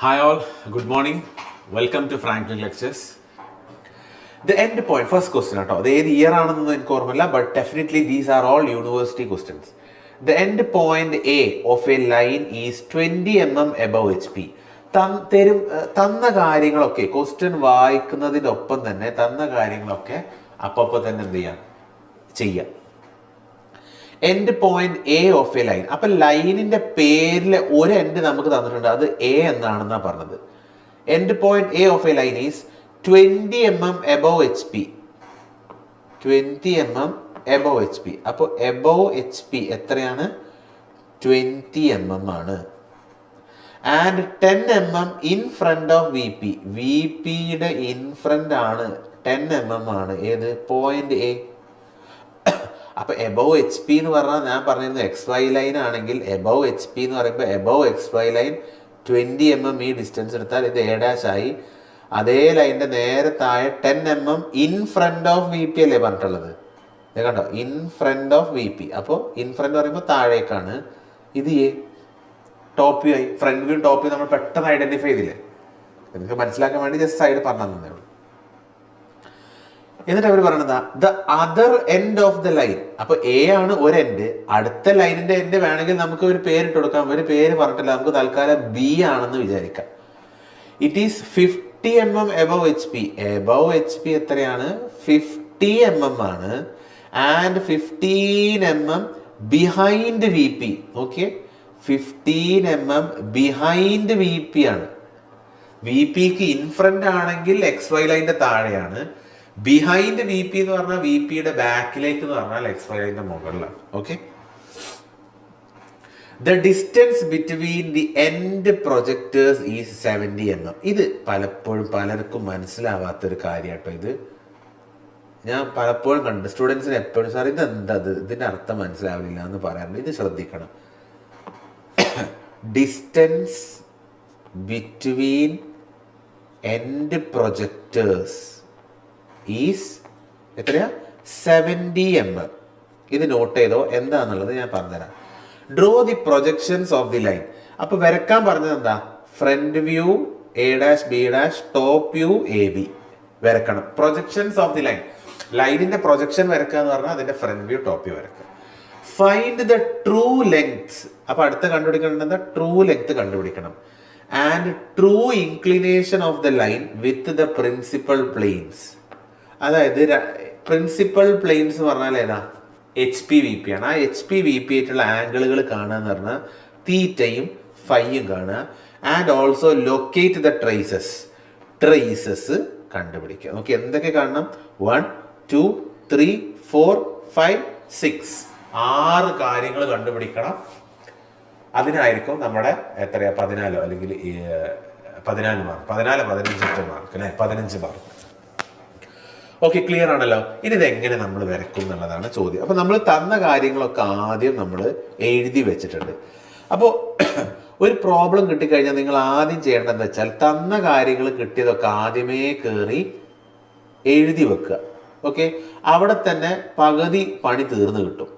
Hi all, good morning. Welcome to Franklin Lectures. The end point, first question at all. The year but definitely these are all university questions. The end point A of a line is 20 mm above HP. തന്ന കാര്യങ്ങളൊക്കെ question വായിക്കുന്നതിനൊപ്പം തന്നെ തന്ന കാര്യങ്ങളൊക്കെ അപ്പം തന്നെ എന്ത് ചെയ്യാം. End point A of a line. അപ്പം ലൈനിൻ്റെ പേരിൽ ഒരു എൻഡ് നമുക്ക് തന്നിട്ടുണ്ട്, അത് എ എന്നാണെന്നാണ് പറഞ്ഞത്. End point A of a line is 20 mm above H P. 20 mm above H P. അപ്പോൾ എബവ് എച്ച് പി എത്രയാണ്? 20 mm ആണ്. And 10 mm in front of V P. V പിയുടെ ഇൻ ഫ്രണ്ട് ആണ്, 10 mm ആണ്. ഏത് point A. അപ്പോൾ above H P എന്ന് പറഞ്ഞാൽ ഞാൻ പറഞ്ഞിരുന്നു എക്സ് വൈ ലൈൻ ആണെങ്കിൽ എബവ് എച്ച് പി എന്ന് പറയുമ്പോൾ above X Y line 20 mm ഈ ഡിസ്റ്റൻസ് എടുത്താൽ ഇത് എ ഡാഷ് ആയി. അതേ ലൈനിൻ്റെ നേരെ താഴെ 10 mm in front of V P അല്ലേ പറഞ്ഞിട്ടുള്ളത്. ഇത് കണ്ടോ, in front of V P. അപ്പോൾ ഇൻ ഫ്രണ്ട് പറയുമ്പോൾ താഴേക്കാണ്. ഇത് എ. ടോപ്പ് വ്യൂ ആയി. ഫ്രണ്ട് വ്യൂ ടോപ്പ് വ്യൂ നമ്മൾ പെട്ടെന്ന് ഐഡന്റിഫൈ ചെയ്തില്ലേ. നിങ്ങൾക്ക് മനസ്സിലാക്കാൻ വേണ്ടി ജസ്റ്റ് സൈഡ് പറഞ്ഞു തന്നേ ഉള്ളൂ. എന്നിട്ട് അവർ പറയണതാ the other end of the line. അപ്പൊ എ ആണ് ഒരു എൻഡ്. അടുത്ത ലൈനിന്റെ എൻഡ് വേണമെങ്കിൽ നമുക്ക് ഒരു പേരിട്ട് കൊടുക്കാം. ഒരു പേര് പറഞ്ഞിട്ടില്ല, നമുക്ക് തൽക്കാലം ബി ആണെന്ന് വിചാരിക്കാം. It is 50 mm above H P. Above H P എത്രയാണ്? 50 mm ആണ്. And 15 mm behind V P. Okay, 15 mm behind V P ആണ്. വി പിക്ക് ഇൻ ഫ്രണ്ട് ആണെങ്കിൽ എക്സ് വൈ ലൈനിന്റെ താഴെയാണ്. ബിഹൈൻഡ് വി പി എന്ന് പറഞ്ഞാൽ വി പിയുടെ ബാക്കിലേക്ക് എന്ന് പറഞ്ഞാൽ എക്സ് വൈ ലൈനിന്റെ മുകളിലാണ്. Okay, the distance between the end projectors is 70 mm. ഇത് പലപ്പോഴും പലർക്കും മനസ്സിലാവാത്തൊരു കാര്യമാട്ടോ. ഇത് ഞാൻ പലപ്പോഴും കണ്ടു. സ്റ്റുഡൻസിന് എപ്പോഴും സാർ ഇത് എന്തത്, ഇതിന്റെ അർത്ഥം മനസ്സിലാവില്ല എന്ന് പറയാറുണ്ട്. ഇത് ശ്രദ്ധിക്കണം. Distance between end projectors is എത്രയാ? 70 mm. ഇത് നോട്ട് ചെയ്തോ, എന്താന്നുള്ളത് ഞാൻ പറഞ്ഞുതരാം. Draw the projections of the line. അപ്പൊ വരക്കാൻ പറഞ്ഞത് എന്താ? Front view A dash B dash, top view A B വരക്കണം. പ്രൊജക്ഷൻസ് ഓഫ് ദി ലൈൻ, ലൈനിന്റെ പ്രൊജക്ഷൻ വരക്കുക എന്ന് പറഞ്ഞാൽ അതിന്റെ ഫ്രണ്ട് വ്യൂ ടോപ്പ് വ്യൂ വരക്കുക. Find the true length. അപ്പൊ അടുത്ത കണ്ടുപിടിക്കേണ്ടത് ട്രൂ ലെങ്ത് കണ്ടുപിടിക്കണം. And true inclination of the line with the principal planes. അതായത് പ്രിൻസിപ്പൽ പ്ലെയിൻസ് എന്ന് പറഞ്ഞാൽ ഏതാ? എച്ച് പി വി പി ആണ്. ആ എച്ച് പി വി പി ആയിട്ടുള്ള ആംഗിളുകൾ കാണുക എന്ന് പറഞ്ഞാൽ തീറ്റയും ഫൈയും കാണുക. And also locate the traces കണ്ടുപിടിക്കുക. ഓക്കെ, എന്തൊക്കെ കാണണം? 1 2 3 4 5 6 6 കാര്യങ്ങൾ കണ്ടുപിടിക്കണം. അതിനായിരിക്കും നമ്മുടെ എത്രയാ 14 അല്ലെങ്കിൽ 14 മാർക്ക്, 15 മാർക്ക് അല്ലെ, 15 മാർക്ക്. ഓക്കെ, ക്ലിയർ ആണല്ലോ. ഇനി ഇത് എങ്ങനെ നമ്മൾ വരക്കും എന്നുള്ളതാണ് ചോദ്യം. അപ്പൊ നമ്മൾ തന്ന കാര്യങ്ങളൊക്കെ ആദ്യം നമ്മൾ എഴുതി വെച്ചിട്ടുണ്ട്. അപ്പോൾ ഒരു പ്രോബ്ലം കിട്ടിക്കഴിഞ്ഞാൽ നിങ്ങൾ ആദ്യം ചെയ്യേണ്ടതെന്ന് വെച്ചാൽ തന്ന കാര്യങ്ങൾ കിട്ടിയതൊക്കെ ആദ്യമേ കയറി എഴുതി വെക്കുക. ഓക്കെ, അവിടെ തന്നെ പകുതി പണി തീർന്നു കിട്ടും.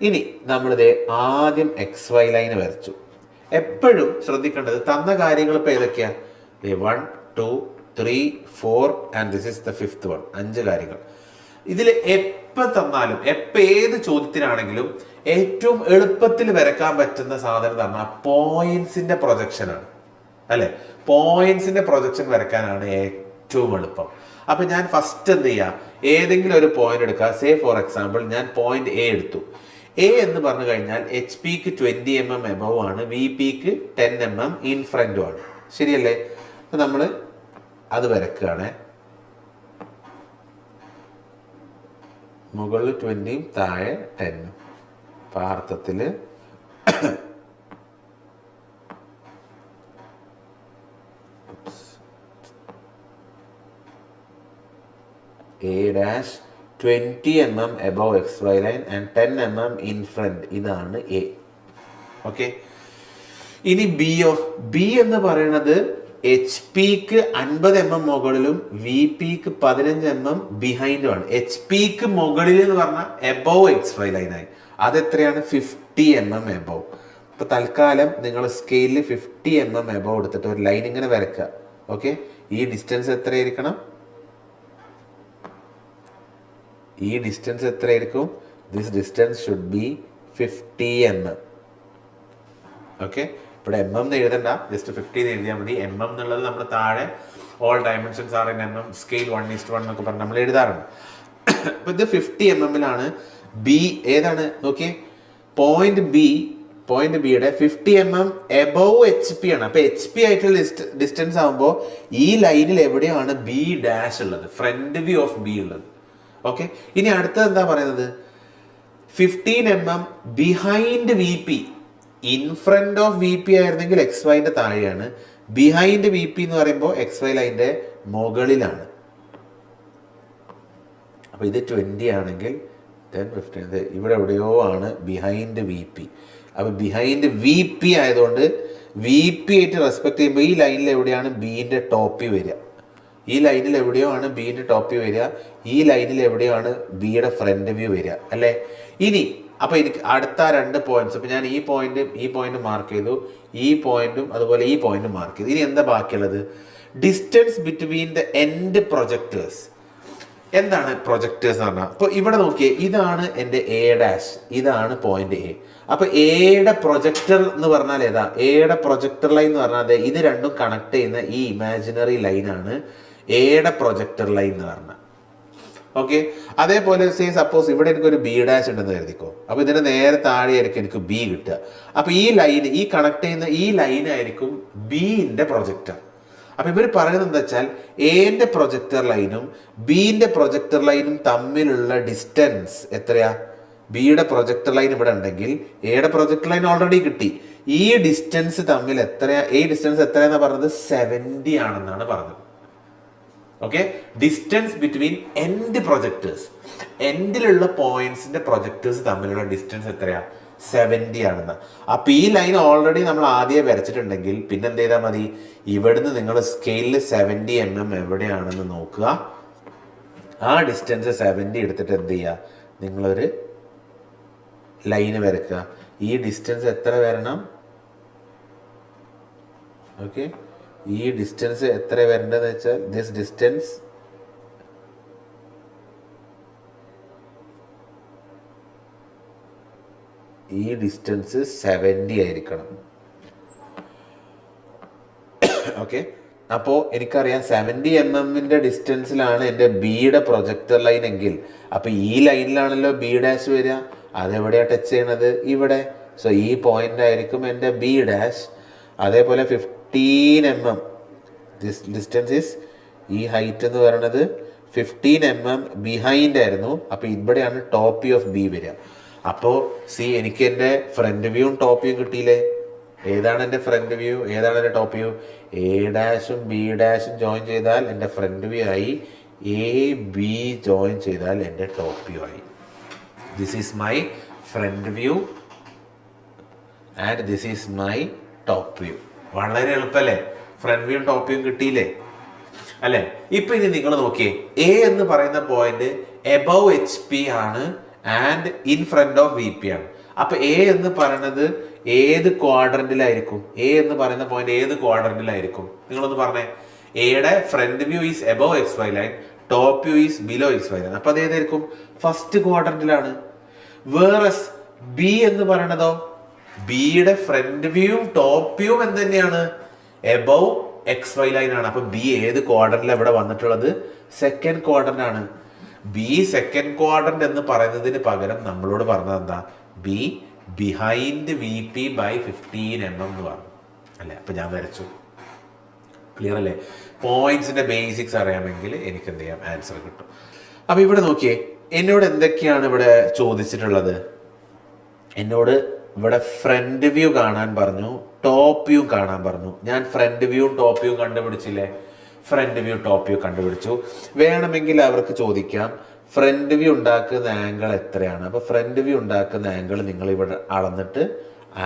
ഇനി നമ്മളിത് ആദ്യം എക്സ് വൈ ലൈന് വരച്ചു. എപ്പോഴും ശ്രദ്ധിക്കേണ്ടത് തന്ന കാര്യങ്ങൾ ഇപ്പൊ ഏതൊക്കെയാ? 1 2 3 4 and this is the 5th one. 5 കാര്യങ്ങൾ. ഇതിൽ എപ്പോൾ തന്നാലും ഏത് ചോദ്യത്തിനാണെങ്കിലും ഏറ്റവും എളുപ്പത്തിൽ വരക്കാൻ പറ്റുന്ന സാധനം പറഞ്ഞാൽ പോയിന്റ്സിന്റെ പ്രൊജക്ഷൻ ആണ് അല്ലെ. പോയിന്റ്സിന്റെ പ്രൊജക്ഷൻ വരക്കാനാണ് ഏറ്റവും എളുപ്പം. അപ്പൊ ഞാൻ ഫസ്റ്റ് എന്ത് ചെയ്യാം? ഏതെങ്കിലും ഒരു പോയിന്റ് എടുക്കുക. സേ ഫോർ എക്സാമ്പിൾ ഞാൻ പോയിന്റ് എ എടുത്തു. എ എന്ന് പറഞ്ഞു കഴിഞ്ഞാൽ എച്ച് പിക്ക് 20 mm എബവ് ആണ്, വി പിക്ക് 10 mm ഇൻ ഫ്രണ്ടും ആണ്. ശരിയല്ലേ? അപ്പൊ നമ്മൾ അത് വരക്കുകയാണ്. മുകളിൽ 20 താഴെ 10. അർത്ഥത്തില് A dash 20 mm above XY line and 10 mm in front. ഇതാണ് എ. ഓക്കെ, ഇനി ബിയോ. ബി എന്ന് പറയുന്നത് എച്ച് പിക്ക് 50 mm മുകളിലും വി പിക്ക് 15 mm ബിഹൈൻഡും ആണ്. എച്ച് പിക്ക് മുകളിൽ എന്ന് പറഞ്ഞാൽ എബവ് XY ലൈൻ ആയി. അതെത്രയാണ്? 50 mm എബവ്. ഇപ്പോൾ തൽക്കാലം നിങ്ങൾ സ്കെയിലിൽ 50 mm എബവ് എടുത്തിട്ട് ഒരു ലൈൻ ഇങ്ങനെ വരയ്ക്കുക. ഓക്കെ, ഈ ഡിസ്റ്റൻസ് എത്രയായിരിക്കണം? ഈ ഡിസ്റ്റൻസ് എത്രയായിരിക്കും? This distance should be 50 mm. Okay, ഇവിടെ mm എന്ന് എഴുതണ്ട, ജസ്റ്റ് 50 എന്ന് എഴുതിയാൽ മതി. mm എന്നുള്ളത് നമ്മൾ താഴെ all dimensions are in mm, scale 1:1 എന്നൊക്കെ പറഞ്ഞ് നമ്മൾ എഴുതാറുണ്ട്. അപ്പോൾ ഇത് 50 mm ബി ഏതാണ് നോക്കിയേ, പോയിന്റ് ബിയുടെ 50 mm എബവ് HP ആണ്. അപ്പോൾ HP ആയിട്ടുള്ള ഡിസ്റ്റൻസ് ആകുമ്പോൾ ഈ ലൈനിൽ എവിടെയാണ് ബി ഡാഷ് ഉള്ളത്, ഫ്രണ്ട് വ്യൂ ഓഫ് ബി ഉള്ളത്. ഓക്കെ, ഇനി അടുത്തത് എന്താ പറയുന്നത്? 15 mm behind VP. In front of VP ആയിരുന്നെങ്കിൽ XYന്റെ താഴെയാണ്, ബിഹൈൻഡ് VP എന്ന് പറയുമ്പോൾ XY ലൈൻ്റെ മുകളിലാണ്. അപ്പോൾ ഇത് 20 ആണെങ്കിൽ 15 ഇവിടെ എവിടെയോ ആണ് ബിഹൈൻഡ് VP. അപ്പോൾ ബിഹൈൻഡ് VP ആയതുകൊണ്ട് VP ആയിട്ട് റെസ്പെക്ട് ചെയ്യുമ്പോൾ ഈ ലൈനിൽ എവിടെയാണ് ബീൻ്റെ ടോപ്പ് വ്യൂ വരിക, ഈ ലൈനിൽ എവിടെയോ ആണ് ബീൻ്റെ ടോപ്പ് വ്യൂ വരിക, ഈ ലൈനിൽ എവിടെയോ ആണ് ബിയുടെ ഫ്രണ്ട് വ്യൂ വരിക അല്ലേ. ഇനി അപ്പോൾ എനിക്ക് അടുത്ത 2 പോയിന്റ്സ്, അപ്പോൾ ഞാൻ ഈ പോയിന്റ് മാർക്ക് ചെയ്തു, ഈ പോയിന്റും അതുപോലെ ഈ പോയിന്റും മാർക്ക് ചെയ്തു. ഇനി എന്താ ബാക്കിയുള്ളത്? Distance between the end projectors. എന്താണ് പ്രൊജക്ടേഴ്സ് എന്ന് പറഞ്ഞാൽ? അപ്പോൾ ഇവിടെ നോക്കിയേ, ഇതാണ് എൻ്റെ എ ഡാഷ്, ഇതാണ് പോയിന്റ് എ. അപ്പോൾ എയുടെ പ്രൊജക്ടർ എന്ന് പറഞ്ഞാൽ ഏതാ? എയുടെ പ്രൊജക്ടർ ലൈൻ എന്ന് പറഞ്ഞാൽ ഇത് രണ്ടും കണക്ട് ചെയ്യുന്ന ഈ ഇമാജിനറി ലൈനാണ് എയുടെ പ്രൊജക്ടർ ലൈൻ എന്ന് പറഞ്ഞാൽ. ഓക്കെ, അതേപോലെ സപ്പോസ് ഇവിടെ എനിക്കൊരു ബി ഡാഷ് ഉണ്ടെന്ന് കരുതിക്കോ. അപ്പോൾ ഇതിൻ്റെ നേരെ താഴെയായിരിക്കും എനിക്ക് ബി കിട്ടുക. അപ്പോൾ ഈ ലൈൻ, ഈ കണക്ട് ചെയ്യുന്ന ഈ ലൈനായിരിക്കും ബിൻ്റെ പ്രൊജക്ടർ. അപ്പോൾ ഇവർ പറയുന്നത് എന്താ വെച്ചാൽ, എന്റെ പ്രൊജക്ടർ ലൈനും ബിന്റെ പ്രൊജക്ടർ ലൈനും തമ്മിലുള്ള ഡിസ്റ്റൻസ് എത്രയാ? ബിയുടെ പ്രൊജക്ടർ ലൈൻ ഇവിടെ ഉണ്ടെങ്കിൽ എയുടെ പ്രൊജക്ടർ ലൈൻ ഓൾറെഡി കിട്ടി. ഈ ഡിസ്റ്റൻസ് തമ്മിൽ എത്രയാ? ഈ ഡിസ്റ്റൻസ് എത്രയാണെന്ന് പറഞ്ഞത് 70 ആണെന്നാണ് പറഞ്ഞത്. Okay, distance between end projectors, എൻഡിലുള്ള പോയിന്റ്സിന്റെ പ്രൊജക്ടേഴ്സ് തമ്മിലുള്ള ഡിസ്റ്റൻസ് എത്രയാ? 70 ആണെന്ന്. അപ്പോൾ ഈ ലൈൻ ഓൾറെഡി നമ്മൾ ആദ്യം വരച്ചിട്ടുണ്ടെങ്കിൽ പിന്നെ എന്ത് ചെയ്താൽ മതി? ഇവിടുന്ന് നിങ്ങൾ സ്കെയിലിൽ 70 mm എവിടെയാണെന്ന് നോക്കുക, ആ ഡിസ്റ്റൻസ് 70 എടുത്തിട്ട് എന്ത് ചെയ്യുക? നിങ്ങളൊരു ലൈന് വരക്കുക. ഈ ഡിസ്റ്റൻസ് എത്ര വരണം? ഓക്കെ, ഈ ഡിസ്റ്റൻസ് എത്ര വരേണ്ടതെന്ന് വെച്ചാൽ ദിസ് ഡിസ്റ്റൻസ് ഈ ഡിസ്റ്റൻസ് 70 ആയിരിക്കണം. ഓക്കെ, അപ്പോൾ എനിക്കറിയാം 70 mm ഡിസ്റ്റൻസിലാണ് എൻ്റെ ബിയുടെ പ്രൊജക്ടർ ലൈൻ എങ്കിൽ, അപ്പോൾ ഈ ലൈനിലാണല്ലോ ബി ഡാഷ് വരിക. അതെവിടെയാണ് ടച്ച് ചെയ്യണത്? ഇവിടെ. സോ ഈ പോയിന്റ് ആയിരിക്കും എൻ്റെ ബി ഡാഷ്. അതേപോലെ 15 mm ദിസ് ഡിസ്റ്റൻസ് ഈസ്, ഈ ഹൈറ്റ് എന്ന് പറയുന്നത് 15 mm ബിഹൈൻഡ് ആയിരുന്നു. അപ്പോൾ ഇവിടെയാണ് ടോപ്പ് വ്യൂ ഓഫ് ബി വരിക. അപ്പോൾ എനിക്ക് എൻ്റെ ഫ്രണ്ട് വ്യൂവും ടോപ്പ് വ്യൂ കിട്ടിയില്ലേ? ഏതാണ് എൻ്റെ ഫ്രണ്ട് വ്യൂ, ഏതാണ് എൻ്റെ ടോപ്പ് വ്യൂ? എ ഡാഷും ബി ഡാഷും ജോയിൻ ചെയ്താൽ എൻ്റെ ഫ്രണ്ട് വ്യൂ ആയി, എ ബി ജോയിൻ ചെയ്താൽ എൻ്റെ ടോപ്പ് വ്യൂ ആയി. This is my front view and this is my top view. വളരെ എളുപ്പമല്ലേ? ഫ്രണ്ട് വ്യൂവും ടോപ്പ് വ്യൂവും കിട്ടിയില്ലേ അല്ലേ? ഇപ്പം ഇനി നിങ്ങൾ നോക്കിയേ, എ എന്ന് പറയുന്ന പോയിന്റ് എബവ് HP ആണ് and in front of VP ആണ്. അപ്പൊ എ എന്ന് പറയുന്നത് ഏത് ക്വാഡ്രന്റിലായിരിക്കും? എ എന്ന് പറയുന്ന പോയിന്റ് ഏത് ക്വാഡ്രന്റിലായിരിക്കും? നിങ്ങളൊന്ന് പറഞ്ഞേ. എയുടെ front view is above XY line, top view is below XY line. അപ്പൊ അത് ഏതായിരിക്കും? ഫസ്റ്റ് ക്വാഡ്രന്റിലാണ്. വേറസ് ബി എന്ന് പറയണതോ, ബിയുടെ ഫ്രണ്ട് വ്യൂവും ടോപ്പ് വ്യൂവും എന്ത് തന്നെയാണ്? എബവ് XY ലൈൻ ആണ്. അപ്പൊ ബി ഏത് ക്വാഡ്രന്റിലാണ് ഇവിടെ വന്നിട്ടുള്ളത്? സെക്കൻഡ് ക്വാഡ്രന്റ് ആണ്. ബി സെക്കൻഡ് ക്വാഡ്രന്റ് എന്ന് പറയുന്നതിന് പകരം നമ്മളോട് പറഞ്ഞത് എന്താ? B behind VP by 15 mm എന്ന് പറഞ്ഞു അല്ലേ? അപ്പൊ ഞാൻ വരച്ചു. ക്ലിയർ അല്ലേ? പോയിന്റ്സിന്റെ ബേസിക്സ് അറിയാമെങ്കിൽ എനിക്ക് എന്ത് ചെയ്യാം? ആൻസർ കിട്ടും. അപ്പൊ ഇവിടെ നോക്കിയേ, എന്നോട് എന്തൊക്കെയാണ് ഇവിടെ ചോദിച്ചിട്ടുള്ളത്? എന്നോട് ഇവിടെ ഫ്രണ്ട് വ്യൂ കാണാൻ പറഞ്ഞു, ടോപ്പ് വ്യൂ കാണാൻ പറഞ്ഞു. ഞാൻ ഫ്രണ്ട് വ്യൂവും ടോപ്പ് വ്യൂ കണ്ടുപിടിച്ചില്ലേ? ഫ്രണ്ട് വ്യൂ ടോപ്പ് വ്യൂ കണ്ടുപിടിച്ചു. വേണമെങ്കിൽ അവർക്ക് ചോദിക്കാം, ഫ്രണ്ട് വ്യൂ ഉണ്ടാക്കുന്ന ആംഗിൾ എത്രയാണ്? അപ്പോൾ ഫ്രണ്ട് വ്യൂ ഉണ്ടാക്കുന്ന ആംഗിൾ നിങ്ങൾ ഇവിടെ അളന്നിട്ട്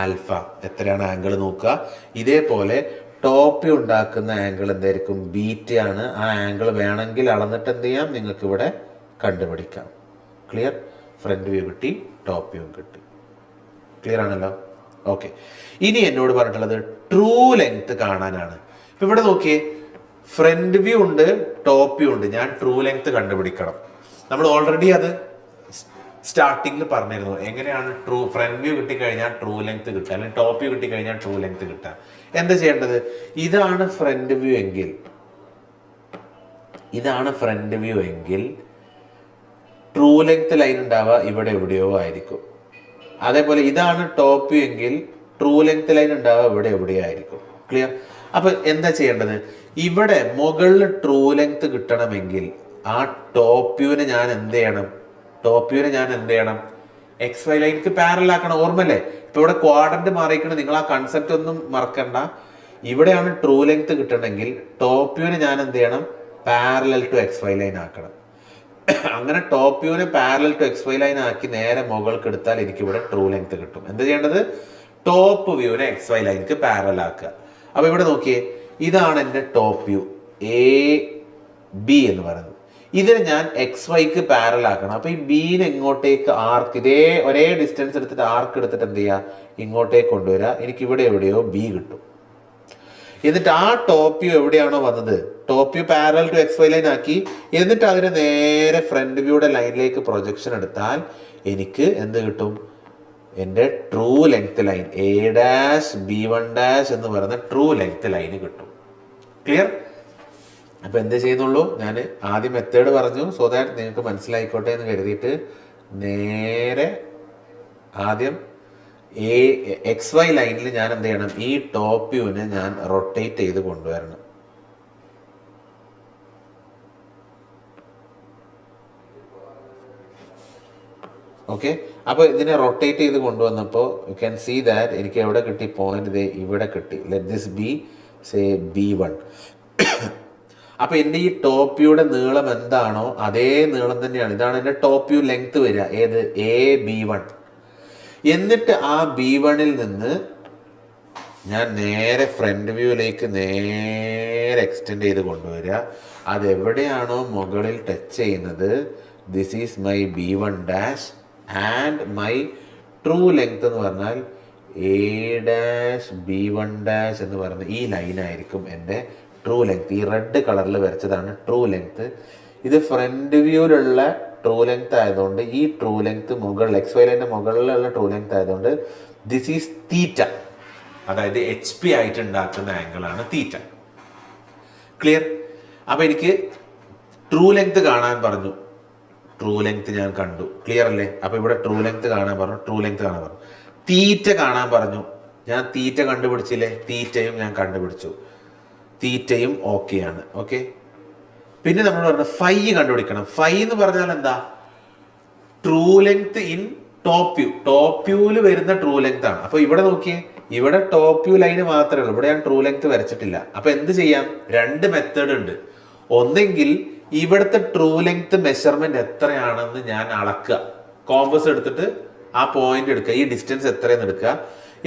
ആൽഫ എത്രയാണ് ആംഗിൾ നോക്കുക. ഇതേപോലെ ടോപ്പ് വ്യൂ ഉണ്ടാക്കുന്ന ആംഗിൾ എന്തായിരിക്കും? ബീറ്റയാണ്. ആ ആംഗിൾ വേണമെങ്കിൽ അളന്നിട്ട് എന്ത് ചെയ്യാം? നിങ്ങൾക്ക് ഇവിടെ കണ്ടുപിടിക്കാം. ക്ലിയർ? ഫ്രണ്ട് വ്യൂ കിട്ടി, ടോപ്പ് വ്യൂ കിട്ടി. ക്ലിയർ ആണല്ലോ? ഓക്കെ, ഇനി എന്നോട് പറഞ്ഞിട്ടുള്ളത് ട്രൂ ലെങ്ത് കാണാനാണ്. ഇപ്പൊ ഇവിടെ നോക്കിയേ, ഫ്രണ്ട് വ്യൂ ഉണ്ട്, ടോപ്പ് വ്യൂ ഉണ്ട്. ഞാൻ ട്രൂ ലെങ്ത് കണ്ടുപിടിക്കണം. നമ്മൾ ഓൾറെഡി അത് സ്റ്റാർട്ടിങ്ങിൽ പറഞ്ഞിരുന്നു, എങ്ങനെയാണ് ഫ്രണ്ട് വ്യൂ കിട്ടിക്കഴിഞ്ഞാൽ ട്രൂ ലെങ്ത് കിട്ടുക, അല്ലെങ്കിൽ ടോപ്പ് വ്യൂ കിട്ടിക്കഴിഞ്ഞാൽ ട്രൂ ലെങ്ത് കിട്ടുക. എന്താ ചെയ്യേണ്ടത്? ഇതാണ് ഫ്രണ്ട് വ്യൂ എങ്കിൽ, ട്രൂ ലെങ്ത് ലൈൻ ഉണ്ടാവുക ഇവിടെ എവിടെയോ ആയിരിക്കും. അതേപോലെ ഇതാണ് ടോപ്പ് വ്യൂ എങ്കിൽ ട്രൂ ലെങ്ത് ലൈൻ ഉണ്ടാവുക ഇവിടെ എവിടെയോ ആയിരിക്കും. ക്ലിയർ? അപ്പൊ എന്താ ചെയ്യേണ്ടത്? ഇവിടെ മുകളിൽ ട്രൂ ലെങ്ത് കിട്ടണമെങ്കിൽ ആ ടോപ്പ് വ്യൂവിനെ ഞാൻ എന്ത് ചെയ്യണം? എക്സ് വൈ ലൈനിക്ക് പാരലൽ ആക്കണം. ഓർമ്മല്ലേ? ഇപ്പൊ ഇവിടെ ക്വാഡ്രന്റ് മാറിയിരിക്കണം. നിങ്ങൾ ആ കൺസെപ്റ്റ് ഒന്നും മറക്കണ്ട. ഇവിടെയാണ് ട്രൂ ലെങ്ത് കിട്ടണമെങ്കിൽ ടോപ്പ് വ്യൂവിനെ ഞാൻ എന്ത് ചെയ്യണം? Parallel to X Y line ആക്കണം. അങ്ങനെ ടോപ്പ് വ്യൂവിനെ parallel to X Y line ആക്കി നേരെ മുകൾക്ക് എടുത്താൽ എനിക്ക് ഇവിടെ ട്രൂ ലെങ്ത് കിട്ടും. എന്താ ചെയ്യേണ്ടത്? ടോപ്പ് വ്യൂവിനെ എക്സ് വൈ ലൈനിക്ക് പാരലൽ ആക്കുക. അപ്പൊ ഇവിടെ നോക്കിയേ, ഇതാണ് എൻ്റെ ടോപ്പ് വ്യൂ എ ബി എന്ന് പറയുന്നത്. ഇതിനെ ഞാൻ എക്സ് വൈക്ക് പാരലൽ ആക്കണം. അപ്പൊ ഈ ബീനെ ഇങ്ങോട്ടേക്ക് ആർക്ക്, ഒരേ ഡിസ്റ്റൻസ് എടുത്തിട്ട് ആർക്ക് എടുത്തിട്ട് എന്ത് ചെയ്യുക? ഇങ്ങോട്ടേക്ക് കൊണ്ടുവരിക. എനിക്ക് ഇവിടെ എവിടെയോ ബി കിട്ടും. എന്നിട്ട് ആ ടോപ്പ് വ്യൂ എവിടെയാണോ വന്നത്, top view parallel to X Y line ആക്കി, എന്നിട്ട് അതിനെ നേരെ ഫ്രണ്ട് വ്യൂയുടെ ലൈനിലേക്ക് പ്രൊജക്ഷൻ എടുത്താൽ എനിക്ക് എന്ത് കിട്ടും? എൻ്റെ true length line A', B1' എന്ന് പറയുന്ന ട്രൂ ലെങ്ത് ലൈന് കിട്ടും. ക്ലിയർ? അപ്പൊ എന്ത് ചെയ്യുന്നുള്ളൂ? ഞാൻ ആദ്യം മെത്തേഡ് പറഞ്ഞു, സോ ദാറ്റ് നിങ്ങൾക്ക് മനസ്സിലായിക്കോട്ടെ എന്ന് കരുതിയിട്ട് നേരെ ആദ്യം എക്സ് വൈ ലൈനിൽ ഞാൻ എന്ത് ചെയ്യണം? ഈ ടോപ്പ് വ്യൂവിനെ ഞാൻ റൊട്ടേറ്റ് ചെയ്ത് കൊണ്ടുവരണം. ഓക്കെ, അപ്പോൾ ഇതിനെ റൊട്ടേറ്റ് ചെയ്ത് കൊണ്ടുവന്നപ്പോൾ യു ക്യാൻ സീ ദാറ്റ് എനിക്ക് എവിടെ കിട്ടി? പോയിന്റ് ഇവിടെ കിട്ടി. Let this B say B1. അപ്പൊ എൻ്റെ ഈ ടോപ്പ് വ്യൂയുടെ നീളം എന്താണോ അതേ നീളം തന്നെയാണ്. ഇതാണ് എൻ്റെ ടോപ്പ് വ്യൂ ലെങ്ത് വരിക. ഏത്? AB1. എന്നിട്ട് ആ B1ൽ നിന്ന് ഞാൻ നേരെ ഫ്രണ്ട് വ്യൂയിലേക്ക് നേരെ എക്സ്റ്റെൻഡ് ചെയ്ത് കൊണ്ടുവരിക. അതെവിടെയാണോ മുകളിൽ ടച്ച് ചെയ്യുന്നത്, this is my B1' and my true length എന്ന് പറഞ്ഞാൽ A', B1' എന്ന് പറയുന്ന ഈ ലൈനായിരിക്കും എൻ്റെ ട്രൂ ലെങ്ത്. ഈ റെഡ് കളറിൽ വരച്ചതാണ് ട്രൂ ലെങ്ത്. ഇത് ഫ്രണ്ട് വ്യൂവിലുള്ള ട്രൂ ലെങ്ത് ആയതുകൊണ്ട് ഈ ട്രൂ ലെങ്ത് മുകളിൽ എക്സ് വൈ ലൈൻ്റെ മുകളിലുള്ള ട്രൂ ലെങ്ത് ആയതുകൊണ്ട് ദിസ് ഈസ് തീറ്റ. അതായത് HP ആയിട്ട് ഉണ്ടാക്കുന്ന ആംഗിളാണ് തീറ്റ. ക്ലിയർ? അപ്പൊ എനിക്ക് ട്രൂ ലെങ്ത് കാണാൻ പറഞ്ഞു. ട്രൂ ലെങ്ത് ഞാൻ കണ്ടു. ക്ലിയർ അല്ലേ? അപ്പൊ ഇവിടെ ട്രൂ ലെങ്ത് കാണാൻ പറഞ്ഞു. തീറ്റ കാണാൻ പറഞ്ഞു. ഞാൻ തീറ്റ കണ്ടുപിടിച്ചില്ലേ? തീറ്റയും ഞാൻ കണ്ടുപിടിച്ചു. തീറ്റയും ഓക്കെയാണ്. ഓക്കെ, പിന്നെ നമ്മൾ പറഞ്ഞു ഫൈ കണ്ടുപിടിക്കണം. ഫൈ എന്ന് പറഞ്ഞാൽ എന്താ? True length in top view. Top വ്യൂവിൽ വരുന്ന ട്രൂ ലെങ്ത് ആണ്. അപ്പൊ ഇവിടെ നോക്കിയേ, ഇവിടെ ടോപ്പ് വ്യൂ ലൈന് മാത്രമേ ഉള്ളൂ. ഇവിടെ ഞാൻ ട്രൂ ലെങ്ത് വരച്ചിട്ടില്ല. അപ്പൊ എന്ത് ചെയ്യാം? രണ്ട് മെത്തേഡ് ഉണ്ട്. ഒന്നെങ്കിൽ ഇവിടുത്തെ ട്രൂ ലെങ്ത് മെഷർമെന്റ് എത്രയാണെന്ന് ഞാൻ അളക്കുക. കോമ്പസ് എടുത്തിട്ട് ആ പോയിന്റ് എടുക്കുക, ഈ ഡിസ്റ്റൻസ് എത്രയെന്ന് എടുക്കുക.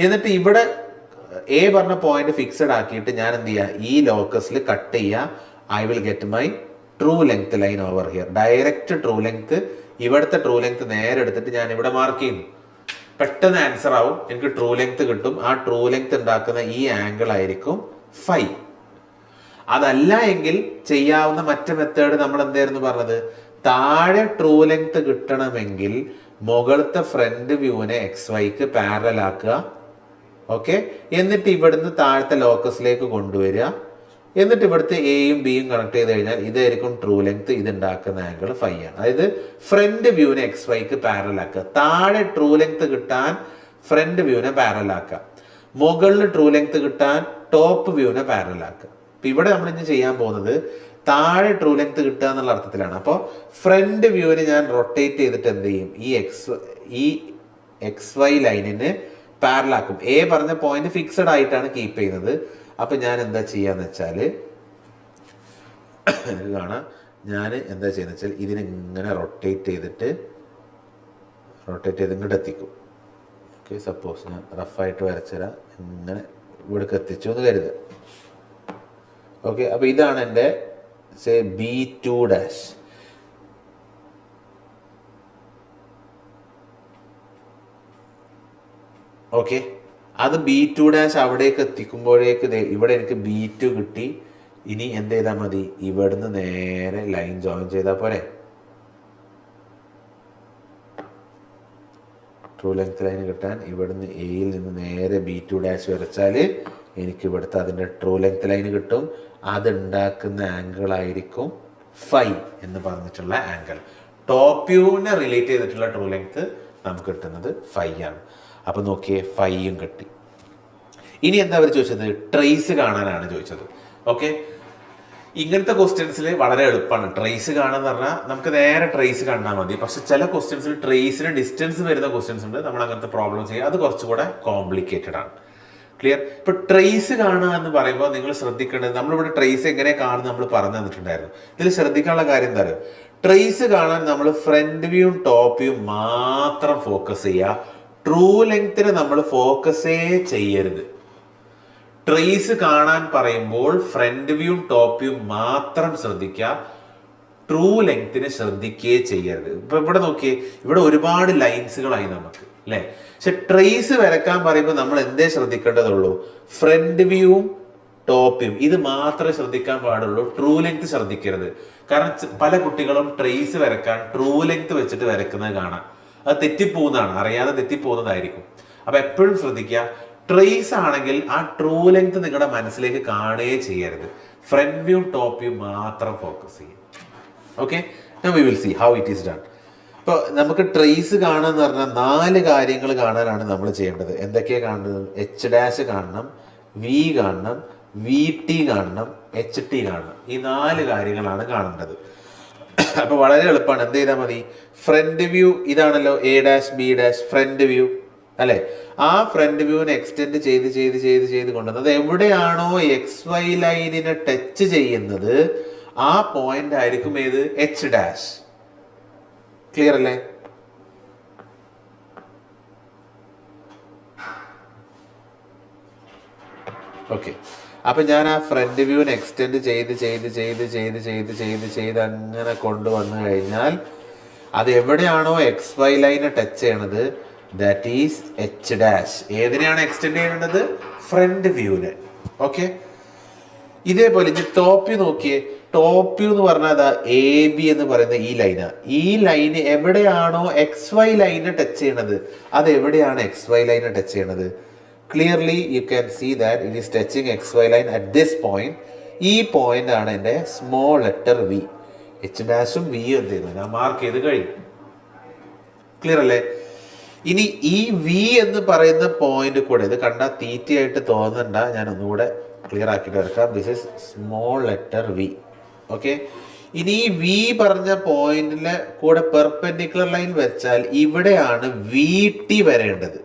എന്നിട്ട് ഇവിടെ എ പറഞ്ഞ പോയിന്റ് ഫിക്സഡ് ആക്കിയിട്ട് ഞാൻ എന്ത് ചെയ്യുക? ഈ ലോക്കസിൽ കട്ട് ചെയ്യുക. I will get my true length line over here. Direct true length, ഇവിടുത്തെ ട്രൂ ലെങ്ത് നേരെ എടുത്തിട്ട് ഞാൻ ഇവിടെ മാർക്ക് ചെയ്യുന്നു. പെട്ടെന്ന് ആൻസർ ആവും, എനിക്ക് ട്രൂ ലെങ്ത് കിട്ടും. ആ ട്രൂ ലെങ്ത് ഉണ്ടാക്കുന്ന ഈ ആംഗിൾ ആയിരിക്കും ഫൈ. അതല്ല എങ്കിൽ ചെയ്യാവുന്ന മറ്റു മെത്തേഡ് നമ്മൾ എന്തായിരുന്നു പറഞ്ഞത്? താഴെ ട്രൂ ലെങ്ത് കിട്ടണമെങ്കിൽ മുകളിലത്തെ ഫ്രണ്ട് വ്യൂവിനെ എക്സ് വൈക്ക് പാരലൽ ആക്കുക. ഓക്കെ, എന്നിട്ട് ഇവിടുന്ന് താഴത്തെ ലോക്കസിലേക്ക് കൊണ്ടുവരിക. എന്നിട്ട് ഇവിടുത്തെ എയും ബിയും കണക്ട് ചെയ്ത് കഴിഞ്ഞാൽ ഇതായിരിക്കും ട്രൂ ലെങ്ത്. ഇത് ഉണ്ടാക്കുന്ന ആംഗിൾ ഫൈ ആണ്. അതായത് ഫ്രണ്ട് വ്യൂവിനെ എക്സ് വൈക്ക് പാരലൽ ആക്കുക. താഴെ ട്രൂ ലെങ്ത് കിട്ടാൻ ഫ്രണ്ട് വ്യൂവിനെ പാരലൽ ആക്കുക. മുകളിൽ ട്രൂ ലെങ്ത് കിട്ടാൻ ടോപ്പ് വ്യൂവിനെ പാരലൽ ആക്കുക. അപ്പൊ ഇവിടെ നമ്മൾ ഇനി ചെയ്യാൻ പോകുന്നത് താഴെ ട്രൂ ലെങ്ത് കിട്ടുക എന്നുള്ള അർത്ഥത്തിലാണ്. അപ്പോൾ ഫ്രണ്ട് വ്യൂവിനെ ഞാൻ റൊട്ടേറ്റ് ചെയ്തിട്ട് എന്ത് ചെയ്യും? ഈ എക്സ് വൈ ലൈനിന് പാരലാക്കും. എ പറഞ്ഞ പോയിന്റ് ഫിക്സഡ് ആയിട്ടാണ് കീപ്പ് ചെയ്യുന്നത്. അപ്പൊ ഞാൻ എന്താ ചെയ്യാന്ന് വെച്ചാൽ കാണാം, ഞാൻ എന്താ ചെയ്യുന്ന വെച്ചാൽ ഇതിനെ ഇങ്ങനെ റൊട്ടേറ്റ് ചെയ്ത് ഇങ്ങോട്ട് എത്തിക്കും. ഓക്കെ, സപ്പോസ് ഞാൻ റഫായിട്ട് വരച്ചുതരാം. ഇങ്ങനെ ഇവിടേക്ക് എത്തിച്ചു എന്ന് കരുതുക. ഓക്കെ, അപ്പൊ ഇതാണ് എൻ്റെ B2'. ഓക്കെ, അത് B2' അവിടേക്ക് എത്തിക്കുമ്പോഴേക്ക് ഇവിടെ എനിക്ക് B2 കിട്ടി. ഇനി എന്ത് ചെയ്താൽ മതി? ഇവിടുന്ന് നേരെ ലൈൻ ജോയിൻ ചെയ്താൽ പോരെ? ട്രൂ ലെങ്ത് ലൈൻ കിട്ടാൻ ഇവിടുന്ന് എയിൽ നിന്ന് നേരെ B2' വരച്ചാൽ എനിക്ക് ഇവിടുത്തെ അതിൻ്റെ ട്രൂ ലെങ്ത് ലൈൻ കിട്ടും. അതുണ്ടാക്കുന്ന ആംഗിൾ ആയിരിക്കും ഫൈ എന്ന് പറഞ്ഞിട്ടുള്ള ആംഗിൾ. ടോപ്പ് വ്യൂവിനെ റിലേറ്റ് ചെയ്തിട്ടുള്ള ട്രൂ ലെങ്ത് നമുക്ക് കിട്ടുന്നത് ഫൈ ആണ്. അപ്പം നോക്കിയേ, ഫൈയും കിട്ടി. ഇനി എന്താ അവർ ചോദിച്ചത്? ട്രേസ് കാണാനാണ് ചോദിച്ചത്. ഓക്കെ, ഇങ്ങനത്തെ ക്വസ്റ്റ്യൻസിൽ വളരെ എളുപ്പമാണ്. ട്രേസ് കാണാന്ന് പറഞ്ഞാൽ നമുക്ക് നേരെ ട്രേസ് കണ്ടാൽ മതി. പക്ഷെ ചില ക്വസ്റ്റ്യൻസിൽ ട്രേസിന് ഡിസ്റ്റൻസ് വരുന്ന ക്വസ്റ്റ്യൻസ് ഉണ്ട്. നമ്മൾ അങ്ങനത്തെ പ്രോബ്ലംസ് ചെയ്യുക, അത് കുറച്ചുകൂടെ കോംപ്ലിക്കേറ്റഡ് ആണ്. ക്ലിയർ? ഇപ്പൊ ട്രേസ് കാണുക എന്ന് പറയുമ്പോൾ നിങ്ങൾ ശ്രദ്ധിക്കേണ്ടത്, നമ്മളിവിടെ ട്രേസ് എങ്ങനെ കാണുന്നത് നമ്മൾ പറഞ്ഞു തന്നിട്ടുണ്ടായിരുന്നു. ഇതിൽ ശ്രദ്ധിക്കാനുള്ള കാര്യം എന്താ പറയുക? ട്രേസ് കാണാൻ നമ്മൾ ഫ്രണ്ട് വ്യൂവും ടോപ്പ് വ്യൂവും മാത്രം ഫോക്കസ് ചെയ്യുക. ട്രൂ ലെങ്തിനെ നമ്മൾ ഫോക്കസേ ചെയ്യരുത്. ട്രേസ് കാണാൻ പറയുമ്പോൾ ഫ്രണ്ട് വ്യൂവും ടോപ്പ് വ്യൂവും മാത്രം ശ്രദ്ധിക്കുക, ട്രൂ ലെങ്തിനെ ശ്രദ്ധിക്കുകയേ ചെയ്യരുത്. ഇപ്പൊ ഇവിടെ നോക്കിയേ, ഇവിടെ ഒരുപാട് ലൈൻസുകളായി നമുക്ക്, അല്ലേ? പക്ഷെ ട്രേസ് വരക്കാൻ പറയുമ്പോൾ നമ്മൾ എന്തേ ശ്രദ്ധിക്കേണ്ടതുള്ളൂ? ഫ്രണ്ട് വ്യൂവും ടോപ്പ് വ്യൂവും ഇത് മാത്രമേ ശ്രദ്ധിക്കാൻ പാടുള്ളൂ. ട്രൂ ലെങ്ത് ശ്രദ്ധിക്കരുത്. കാരണം പല കുട്ടികളും ട്രേസ് വരക്കാൻ ട്രൂ ലെങ്ത് വെച്ചിട്ട് വരക്കുന്നത് കാണാം. അത് തെറ്റിപ്പോകുന്നതാണ്, അറിയാതെ തെറ്റിപ്പോകുന്നതായിരിക്കും. അപ്പൊ എപ്പോഴും ശ്രദ്ധിക്കുക, ട്രേസ് ആണെങ്കിൽ ആ ട്രൂ ലെങ്ത് നിങ്ങളുടെ മനസ്സിലേക്ക് കാണുകയേ ചെയ്യരുത്. ഫ്രണ്ട് വ്യൂ ടോപ്പ് വ്യൂ മാത്രം ഫോക്കസ് ചെയ്യും. Okay, we will see how it is done. ഇപ്പോൾ നമുക്ക് ട്രേസ് കാണുക എന്ന് പറഞ്ഞാൽ 4 കാര്യങ്ങൾ കാണാനാണ് നമ്മൾ ചെയ്യേണ്ടത്. എന്തൊക്കെയാണ് കാണുന്നത്? H' കാണണം, V കാണണം, VT കാണണം, HT കാണണം. ഈ 4 കാര്യങ്ങളാണ് കാണേണ്ടത്. അപ്പോൾ വളരെ എളുപ്പമാണ്. എന്ത് ചെയ്താൽ മതി? ഫ്രണ്ട് വ്യൂ ഇതാണല്ലോ, A', B', ഫ്രണ്ട് വ്യൂ അല്ലെ? ആ ഫ്രണ്ട് വ്യൂവിനെ എക്സ്റ്റെൻഡ് ചെയ്ത് ചെയ്ത് ചെയ്ത് ചെയ്ത് കൊണ്ടുവന്നത് എവിടെയാണോ XY ലൈനിനെ ടച്ച് ചെയ്യുന്നത് ആ പോയിന്റ് ആയിരിക്കും ഏത്? H'. ക്ലിയർ അല്ലേ? ഓക്കെ, അപ്പൊ ഞാൻ ആ ഫ്രണ്ട് വ്യൂവിനെ എക്സ്റ്റെൻഡ് ചെയ്ത് ചെയ്ത് ചെയ്ത് ചെയ്ത് ചെയ്ത് ചെയ്ത് ചെയ്ത് അങ്ങനെ കൊണ്ടുവന്നു കഴിഞ്ഞാൽ അത് എവിടെയാണോ XY ലൈനെ ടച്ച് ചെയ്യണത് ദാറ്റ് ഈസ് H'. ഏതിനെയാണ് എക്സ്റ്റെൻഡ് ചെയ്യേണ്ടത്? ഫ്രണ്ട് വ്യൂവിനെ. ഓക്കെ, ഇതേപോലെ ഇനി ടോപ്പ് വ്യൂ നോക്കിയേ. ടോപ്പ് വ്യൂ എന്ന് പറഞ്ഞാൽ AB എന്ന് പറയുന്ന ഈ ലൈനാ. ഈ ലൈന് എവിടെയാണോ XY ലൈനെ ടച്ച് ചെയ്യണത് അത് എവിടെയാണ് XY ലൈനെ ടച്ച് ചെയ്യണത്? Clearly you can see that it is touching XY line at this point. ഈ പോയിന്റ് ആണ് എൻ്റെ small letter V. H' V എന്ത് ചെയ്യുന്നു? ഞാൻ മാർക്ക് ചെയ്ത് കഴിഞ്ഞു. ക്ലിയർ അല്ലേ? ഇനി ഈ V എന്ന് പറയുന്ന പോയിന്റ് കൂടെ, ഇത് കണ്ടാൽ തീറ്റയായിട്ട് തോന്നണ്ട, ഞാൻ ഒന്നുകൂടെ ക്ലിയർ ആക്കിയിട്ട് എടുക്കാം. This is small letter V. Okay, ഇനി ഈ V പറഞ്ഞ പോയിന്റിലെ കൂടെ പെർപെൻഡിക്കുലർ ലൈൻ വെച്ചാൽ ഇവിടെയാണ് VT വരേണ്ടത്.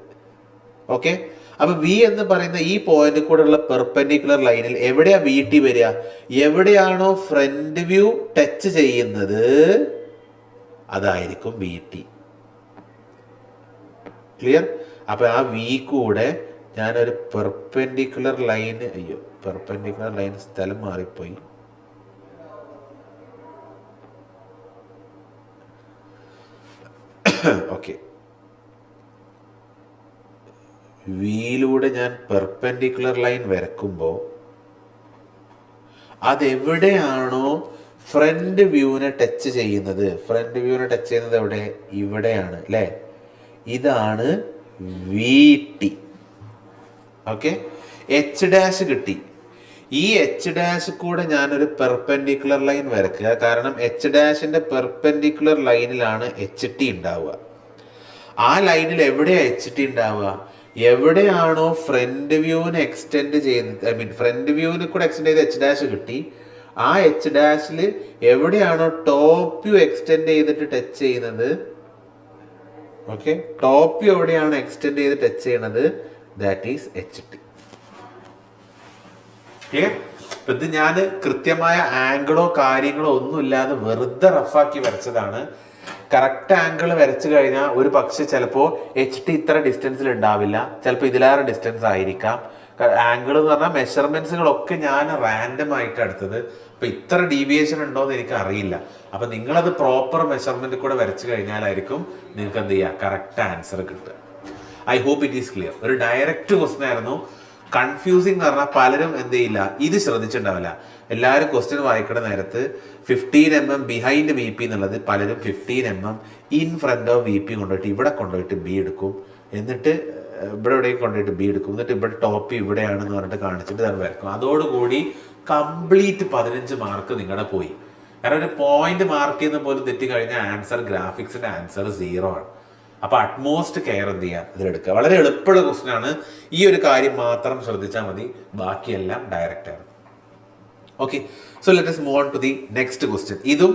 ഓക്കെ, അപ്പൊ V എന്ന് പറയുന്ന ഈ പോയിന്റ് കൂടെ ഉള്ള പെർപെൻഡിക്കുലർ ലൈനിൽ എവിടെയാ VT വരിക? എവിടെയാണോ ഫ്രണ്ട് വ്യൂ ടച്ച് ചെയ്യുന്നത് അതായിരിക്കും VT. ക്ലിയർ? അപ്പൊ ആ V കൂടെ ഞാനൊരു പെർപെൻഡിക്കുലർ ലൈന്, പെർപെൻഡിക്കുലർ ലൈൻ സ്ഥലം മാറിപ്പോയി. ഓക്കെ, വിയിലൂടെ ഞാൻ പെർപെൻഡിക്കുലർ ലൈൻ വരക്കുമ്പോൾ അതെവിടെയാണോ ഫ്രണ്ട് വ്യൂവിനെ ടച്ച് ചെയ്യുന്നത്, ഫ്രണ്ട് വ്യൂവിനെ ടച്ച് ചെയ്യുന്നത് എവിടെ? ഇവിടെയാണ് അല്ലേ? ഇതാണ് VT. ഓക്കെ, H' കിട്ടി. ഈ H' കൂടെ ഞാനൊരു പെർപെൻഡിക്കുലർ ലൈൻ വരക്കുക. കാരണം H' പെർപെൻഡിക്കുലർ ലൈനിലാണ് HT ഉണ്ടാവുക. ആ ലൈനിൽ എവിടെയാ HT ഉണ്ടാവുക? എവിടെയാണോ ഫ്രണ്ട് വ്യൂവിന് എക്സ്റ്റെൻഡ് ചെയ്യുന്നത്, ഐ മീൻ ഫ്രണ്ട് വ്യൂവിന് കൂടെ എക്സ്റ്റെൻഡ് ചെയ്ത് H' കിട്ടി, ആ H' എവിടെയാണോ ടോപ്പ് വ്യൂ എക്സ്റ്റെൻഡ് ചെയ്തിട്ട് ടച്ച് ചെയ്യുന്നത്, ഓക്കെ, ടോപ്പ് വ്യൂ എവിടെയാണ് എക്സ്റ്റെൻഡ് ചെയ്ത് ടച്ച് ചെയ്യണത് ദാറ്റ് ഈസ് HT. ക്ലിയർ? ഇത് ഞാൻ കൃത്യമായ ആംഗിളോ കാര്യങ്ങളോ ഒന്നുമില്ലാതെ വെറുതെ റഫാക്കി വരച്ചതാണ്. കറക്റ്റ് ആംഗിൾ വരച്ചു കഴിഞ്ഞാൽ ഒരു പക്ഷെ ചിലപ്പോൾ HT ഇത്ര ഡിസ്റ്റൻസിൽ ഉണ്ടാവില്ല, ചിലപ്പോൾ ഇതിലേറെ ഡിസ്റ്റൻസ് ആയിരിക്കാം. ആംഗിൾ എന്ന് പറഞ്ഞാൽ മെഷർമെന്റ്സുകളൊക്കെ ഞാൻ റാൻഡം ആയിട്ട് എടുത്തത്. അപ്പൊ ഇത്ര ഡീവിയേഷൻ ഉണ്ടോയെന്ന് എനിക്ക് അറിയില്ല. അപ്പൊ നിങ്ങളത് പ്രോപ്പർ മെഷർമെന്റ് കൂടെ വരച്ചു കഴിഞ്ഞാലായിരിക്കും നിങ്ങൾക്ക് എന്ത് ചെയ്യുക, കറക്റ്റ് ആൻസർ കിട്ടുക. I hope it is clear. ഒരു ഡയറക്റ്റ് ക്വസ്റ്റൻ ആയിരുന്നു. കൺഫ്യൂസിങ് എന്ന് പറഞ്ഞാൽ പലരും എന്ത് ചെയ്യില്ല, ഇത് ശ്രദ്ധിച്ചിട്ടുണ്ടാവില്ല. എല്ലാവരും ക്വസ്റ്റ്യൻ വായിക്കണ നേരത്ത് 15 mm ബിഹൈൻഡ് വി പി എന്നുള്ളത് പലരും 15 mm in front of V P കൊണ്ടുപോയിട്ട് ഇവിടെ കൊണ്ടുപോയിട്ട് ബി എടുക്കും, എന്നിട്ട് ഇവിടെ എവിടെയും കൊണ്ടുപോയിട്ട് ബി എടുക്കും, എന്നിട്ട് ഇവിടെ ടോപ്പ് ഇവിടെയാണെന്ന് പറഞ്ഞിട്ട് കാണിച്ചിട്ട് അത് വരക്കും. അതോടുകൂടി കംപ്ലീറ്റ് 15 മാർക്ക് നിങ്ങളുടെ പോയി. കാരണം ഒരു പോയിന്റ് മാർക്ക് ചെയ്യുന്ന പോലും തെറ്റിക്കഴിഞ്ഞാൽ ആൻസർ, ഗ്രാഫിക്സിന്റെ ആൻസർ 0 ആണ്. അപ്പൊ അറ്റ്മോസ്റ്റ് കെയർ എന്ത് ചെയ്യാം ഇതിലെടുക്കുക. വളരെ എളുപ്പമുള്ള ക്വസ്റ്റ്യൻ ആണ്. ഈ ഒരു കാര്യം മാത്രം ശ്രദ്ധിച്ചാൽ മതി, ബാക്കിയെല്ലാം ഡയറക്റ്റ് ആണ്. Okay, so let us move on to the next question. ഇതും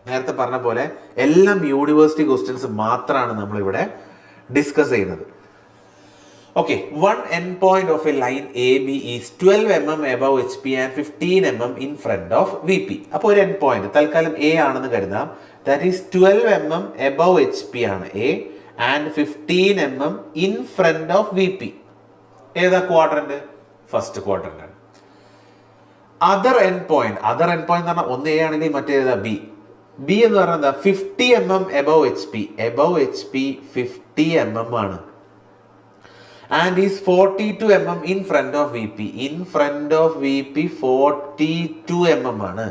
നേരത്തെ പറഞ്ഞ പോലെ എല്ലാം യൂണിവേഴ്സിറ്റി ക്വസ്റ്റ്യൻസ് മാത്രമാണ് നമ്മളിവിടെ ഡിസ്കസ് ചെയ്യുന്നത്. Okay, one end point of a line AB is 12 mm above HP and 15 mm in front of VP. അപ്പോൾ ഒരു end point തൽക്കാലം A ആണെന്ന് കരുതാം. That is 12 mm above HP ആണ് A and 15 mm in front of VP. ഏതാ quadrant? First quadrant ആണ്. Other end point എന്ന് പറഞ്ഞാൽ ഒന്ന് A ആണെങ്കിൽ മറ്റേതാ B. B എന്ന് പറഞ്ഞാൽ 50 mm above HP. above HP 50 mm ആണ്. And is 42 mm in front of VP. In front of VP 42 mm ആണ്.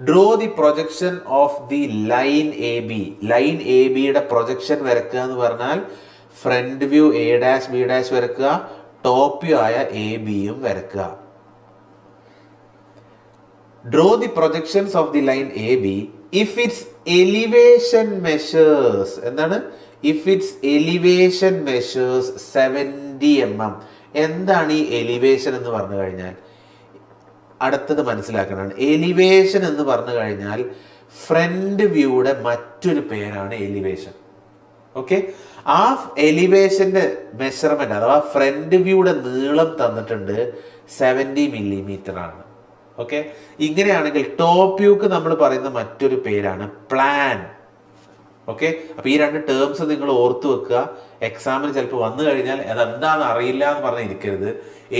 Draw the projection of the line AB. Line AB യുടെ projection വരക്കുക എന്ന് പറഞ്ഞാൽ front view A dash B dash വരക്കുക, top view ആയ AB യും വരക്കുക. Draw the projections of the line AB if its elevation measures എന്താണ്? If its elevation measures 70 mm. എന്താണ് ഈ എലിവേഷൻ എന്ന് പറഞ്ഞു കഴിഞ്ഞാൽ? അടുത്തത് മനസ്സിലാക്കണം. എലിവേഷൻ എന്ന് പറഞ്ഞു കഴിഞ്ഞാൽ ഫ്രണ്ട് വ്യൂയുടെ മറ്റൊരു പേരാണ് എലിവേഷൻ. ഓക്കെ, ആ എലിവേഷന്റെ മെഷർമെന്റ് അഥവാ ഫ്രണ്ട് വ്യൂയുടെ നീളം തന്നിട്ടുണ്ട് 70 mm ആണ്. ഓക്കെ, ഇങ്ങനെയാണെങ്കിൽ ടോപ്പ് വ്യൂക്ക് നമ്മൾ പറയുന്ന മറ്റൊരു പേരാണ് പ്ലാൻ. ഓക്കെ, അപ്പൊ ഈ രണ്ട് ടേംസ് നിങ്ങൾ ഓർത്തു വെക്കുക. എക്സാമിന് ചിലപ്പോൾ വന്നു കഴിഞ്ഞാൽ അതെന്താണെന്ന് അറിയില്ല എന്ന് പറഞ്ഞാൽ ഇരിക്കരുത്.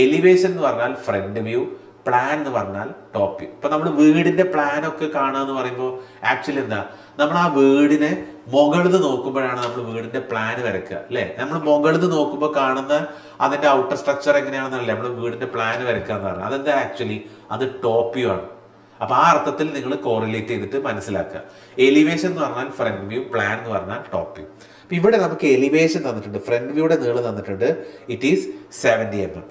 എലിവേഷൻ എന്ന് പറഞ്ഞാൽ ഫ്രണ്ട് വ്യൂ, പ്ലാൻ എന്ന് പറഞ്ഞാൽ ടോപ്പ് വ്യൂ. ഇപ്പൊ നമ്മൾ വീടിന്റെ പ്ലാൻ ഒക്കെ കാണുക എന്ന് പറയുമ്പോൾ ആക്ച്വലി എന്താ, നമ്മൾ ആ വീടിനെ മുകളിൽ നോക്കുമ്പോഴാണ് നമ്മൾ വീടിന്റെ പ്ലാൻ വരയ്ക്കുക അല്ലെ. നമ്മൾ മുകളിൽ നോക്കുമ്പോൾ കാണുന്ന അതിന്റെ ഔട്ടർ സ്ട്രക്ചർ എങ്ങനെയാണെന്നല്ലേ നമ്മൾ വീടിന്റെ പ്ലാൻ വരയ്ക്കുക എന്ന് പറഞ്ഞാൽ അതെന്താ ആക്ച്വലി അത് ടോപ്പ് വ്യൂ ആണ്. അപ്പൊ ആ അർത്ഥത്തിൽ നിങ്ങൾ കോറിലേറ്റ് ചെയ്തിട്ട് മനസ്സിലാക്കുക. എലിവേഷൻ എന്ന് പറഞ്ഞാൽ ഫ്രണ്ട് വ്യൂ, പ്ലാൻ എന്ന് പറഞ്ഞാൽ ടോപ്പ് വ്യൂ. അപ്പൊ ഇവിടെ നമുക്ക് എലിവേഷൻ തന്നിട്ടുണ്ട്, ഫ്രണ്ട് വ്യൂയുടെ നീളം തന്നിട്ടുണ്ട്. It is 70 mm.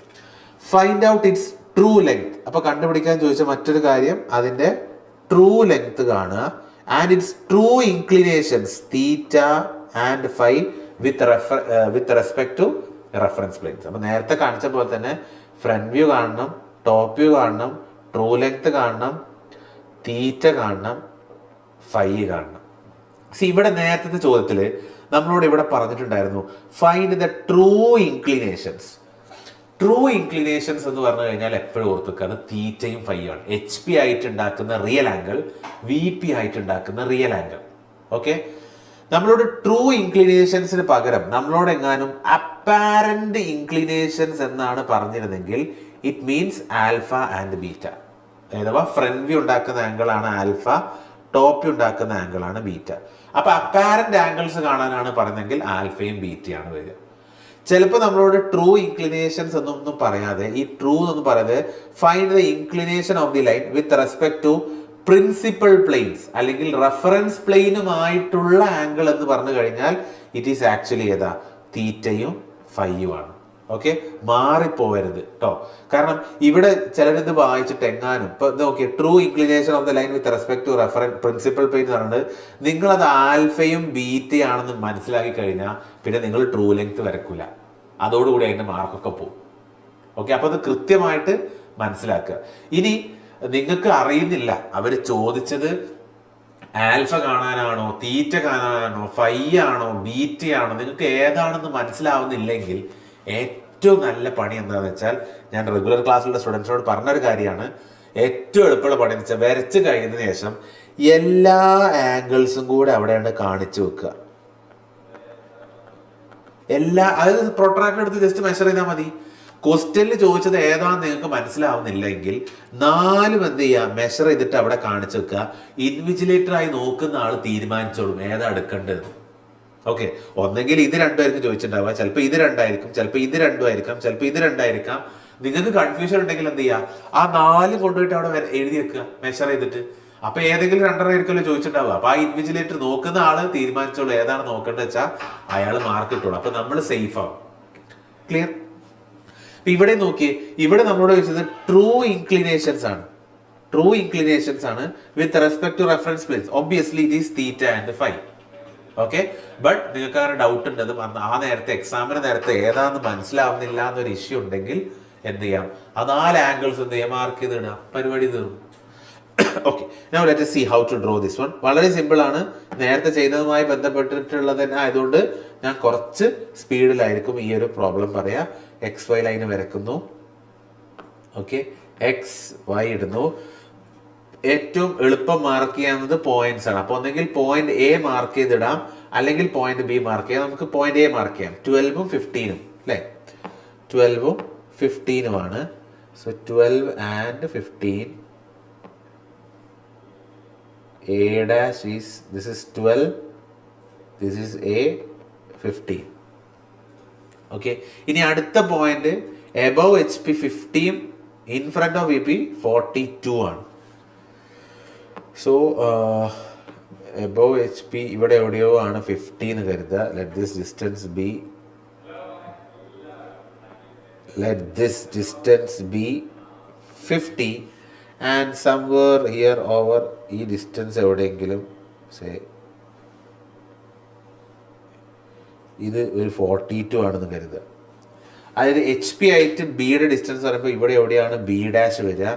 Find out its true length. അപ്പൊ കണ്ടുപിടിക്കാൻ ചോദിച്ച മറ്റൊരു കാര്യം അതിന്റെ ട്രൂ ലെങ്ത് കാണുക. And its true inclinations theta and phi with respect to reference planes. അപ്പൊ നേരത്തെ കാണിച്ച പോലെ തന്നെ ഫ്രണ്ട് വ്യൂ കാണണം, ടോപ്പ് വ്യൂ കാണണം, ട്രൂ ലെങ്ത് കാണണം, തീറ്റ കാണണം, ഫൈ കാണണം. ഇവിടെ നേരത്തെ ചോദ്യത്തിൽ നമ്മളോട് ഇവിടെ പറഞ്ഞിട്ടുണ്ടായിരുന്നു find the true inclinations. True inclinations എന്ന് പറഞ്ഞു കഴിഞ്ഞാൽ എപ്പോഴും ഓർത്തുക്കുക അത് തീറ്റയും ഫൈ ആണ്. HP ആയിട്ട് ഉണ്ടാക്കുന്ന റിയൽ ആംഗിൾ, VP ആയിട്ട് ഉണ്ടാക്കുന്ന റിയൽ ആംഗിൾ. ഓക്കെ, നമ്മളോട് ട്രൂ ഇൻക്ലിനേഷൻസിന് പകരം നമ്മളോട് എങ്ങാനും അപ്പാരന്റ് ഇൻക്ലിനേഷൻസ് എന്നാണ് പറഞ്ഞിരുന്നെങ്കിൽ it means alpha and beta. അഥവാ ഫ്രണ്ട് വ്യൂ ഉണ്ടാക്കുന്ന ആംഗിൾ ആണ് ആൽഫ, ടോപ്പ് വ്യൂ ഉണ്ടാക്കുന്ന ആംഗിൾ ആണ് ബീറ്റ. അപ്പൊ അപ്പാരന്റ് ആംഗിൾസ് കാണാനാണ് പറയുന്നതെങ്കിൽ ആൽഫയും ബീറ്റയാണ് വരിക. ചിലപ്പോൾ നമ്മളോട് ട്രൂ ഇൻക്ലിനേഷൻസ് എന്നൊന്നും പറയാതെ ഈ ട്രൂ എന്ന് പറയാതെ find the inclination of the line with respect to principal planes അല്ലെങ്കിൽ റെഫറൻസ് പ്ലെയിനുമായിട്ടുള്ള ആംഗിൾ എന്ന് പറഞ്ഞു കഴിഞ്ഞാൽ ഇറ്റ് ഈസ് ആക്ച്വലി ഏതാ തീറ്റയും ഫൈയും ആണ്. ഓക്കെ, മാറിപ്പോവരുത് കേട്ടോ. കാരണം ഇവിടെ ചിലരിത് വായിച്ചിട്ട് എങ്ങാനും ഇപ്പൊ നോക്കിയ true inclination of the line with respect to reference principal plane പറഞ്ഞിട്ട് നിങ്ങളത് ആൽഫയും ബീറ്റയാണെന്ന് മനസ്സിലാക്കി കഴിഞ്ഞാൽ പിന്നെ നിങ്ങൾ ട്രൂ ലെങ്ത് വരക്കൂല, അതോടുകൂടി അതിന്റെ മാർക്കൊക്കെ പോകും. ഓക്കെ, അപ്പൊ അത് കൃത്യമായിട്ട് മനസ്സിലാക്കുക. ഇനി നിങ്ങൾക്ക് അറിയുന്നില്ല അവർ ചോദിച്ചത് ആൽഫ കാണാനാണോ, തീറ്റ കാണാനാണോ, ഫൈ ആണോ, ബീറ്റയാണോ, നിങ്ങൾക്ക് ഏതാണെന്ന് മനസ്സിലാവുന്നില്ലെങ്കിൽ ഏറ്റവും നല്ല പണി എന്താണെന്ന് വെച്ചാൽ ഞാൻ റെഗുലർ ക്ലാസ്സിലുള്ള സ്റ്റുഡൻസിനോട് പറഞ്ഞൊരു കാര്യമാണ്. ഏറ്റവും എളുപ്പമുള്ള പണി എന്ന് വെച്ചാൽ വരച്ച് കഴിഞ്ഞതിന് ശേഷം എല്ലാ ആംഗിൾസും കൂടെ അവിടെയാണ് കാണിച്ചു വെക്കുക. അതായത് പ്രൊട്രാക്ടർ എടുത്ത് ജസ്റ്റ് മെഷർ ചെയ്താൽ മതി. ക്വസ്റ്റ്യനിൽ ചോദിച്ചത് ഏതാണെന്ന് നിങ്ങൾക്ക് മനസ്സിലാവുന്നില്ലെങ്കിൽ 4 എന്ത് ചെയ്യുക, മെഷർ ചെയ്തിട്ട് അവിടെ കാണിച്ചു വെക്കുക. ഇൻവിജിലേറ്റർ ആയി നോക്കുന്ന ആൾ തീരുമാനിച്ചോളും ഏതാ എടുക്കേണ്ടത്. ഓക്കെ, ഒന്നെങ്കിൽ ഇത് രണ്ടുമായിരിക്കും ചോദിച്ചിട്ടുണ്ടാവുക, ചിലപ്പോൾ ഇത് രണ്ടായിരിക്കും, ചിലപ്പോൾ ഇത് രണ്ടുമായിരിക്കാം, ചിലപ്പോൾ ഇത് രണ്ടായിരിക്കാം. നിങ്ങൾക്ക് കൺഫ്യൂഷൻ ഉണ്ടെങ്കിൽ എന്ത് ചെയ്യുക, ആ 4 കൊണ്ടുപോയിട്ട് അവിടെ എഴുതി വെക്കുക മെഷർ ചെയ്തിട്ട്. അപ്പൊ ഏതെങ്കിലും 2.5 ആയിരിക്കുമല്ലോ ചോദിച്ചിട്ടുണ്ടാവുക. അപ്പൊ ആ ഇൻവിജിലേറ്റർ നോക്കുന്ന ആള് തീരുമാനിച്ചോളൂ ഏതാണ് നോക്കേണ്ടത് വെച്ചാൽ അയാൾ മാർക്ക് ഇട്ടോളൂ. അപ്പൊ നമ്മൾ സേഫ് ആവും. ക്ലിയർ? ഇവിടെ നോക്കിയേ, ഇവിടെ നമ്മളോട് ചോദിച്ചത് ട്രൂ ഇൻക്ലിനേഷൻസ് ആണ്. ട്രൂ ഇൻക്ലിനേഷൻസ് ആണ് with respect to reference planes. Obviously it is theta and phi. Okay, but നിങ്ങൾക്ക് അങ്ങനെ ഡൗട്ട് ഉണ്ട്, ആ നേരത്തെ എക്സാമിന് നേരത്തെ ഏതാന്ന് മനസ്സിലാവുന്നില്ല എന്നൊരു ഇഷ്യൂ ഉണ്ടെങ്കിൽ എന്ത് ചെയ്യാം, ആ 4 ആംഗിൾസ് എന്ത് ചെയ്യാം, മാർക്ക് ചെയ്ത് ഇടാം, പരിപാടി തീർന്നു. Okay, now let us see how to draw this one. വളരെ സിമ്പിൾ ആണ്, നേരത്തെ ചെയ്തതുമായി ബന്ധപ്പെട്ടിട്ടുള്ളത് തന്നെ ആയതുകൊണ്ട് ഞാൻ കുറച്ച് സ്പീഡിലായിരിക്കും ഈ ഒരു പ്രോബ്ലം പറയാ. XY ലൈന് വരക്കുന്നു. ഓക്കെ, XY ഇടുന്നു. ഏറ്റവും എളുപ്പം മാർക്ക് ചെയ്യാവുന്നത് പോയിന്റ്സ് ആണ്. അപ്പൊ ഒന്നെങ്കിൽ പോയിന്റ് A മാർക്ക് ചെയ്തിടാം, അല്ലെങ്കിൽ പോയിന്റ് B മാർക്ക് ചെയ്യാം. നമുക്ക് പോയിന്റ് A മാർക്ക് ചെയ്യാം. 12ഉം 15ഉം അല്ലെ, 12ഉം 15ഉം ആണ്. So 12 and 15. A dash is, this is 12, this is A, 15. Okay, ഇനി അടുത്ത point above HP 50, in front of VP 42 ആണ്. സോ എബവ് HP ഇവിടെ എവിടെയോ ആണ് 50 എന്ന് കരുതുക. Let this distance B 50 and somewhere here over ഈ ഡിസ്റ്റൻസ് എവിടെയെങ്കിലും സേ ഇത് ഒരു 42 ആണെന്ന് കരുതുക. അതായത് HP ആയിട്ട് ബിയുടെ ഡിസ്റ്റൻസ് പറയുമ്പോൾ ഇവിടെ എവിടെയാണ് B ഡാഷ് വരിക,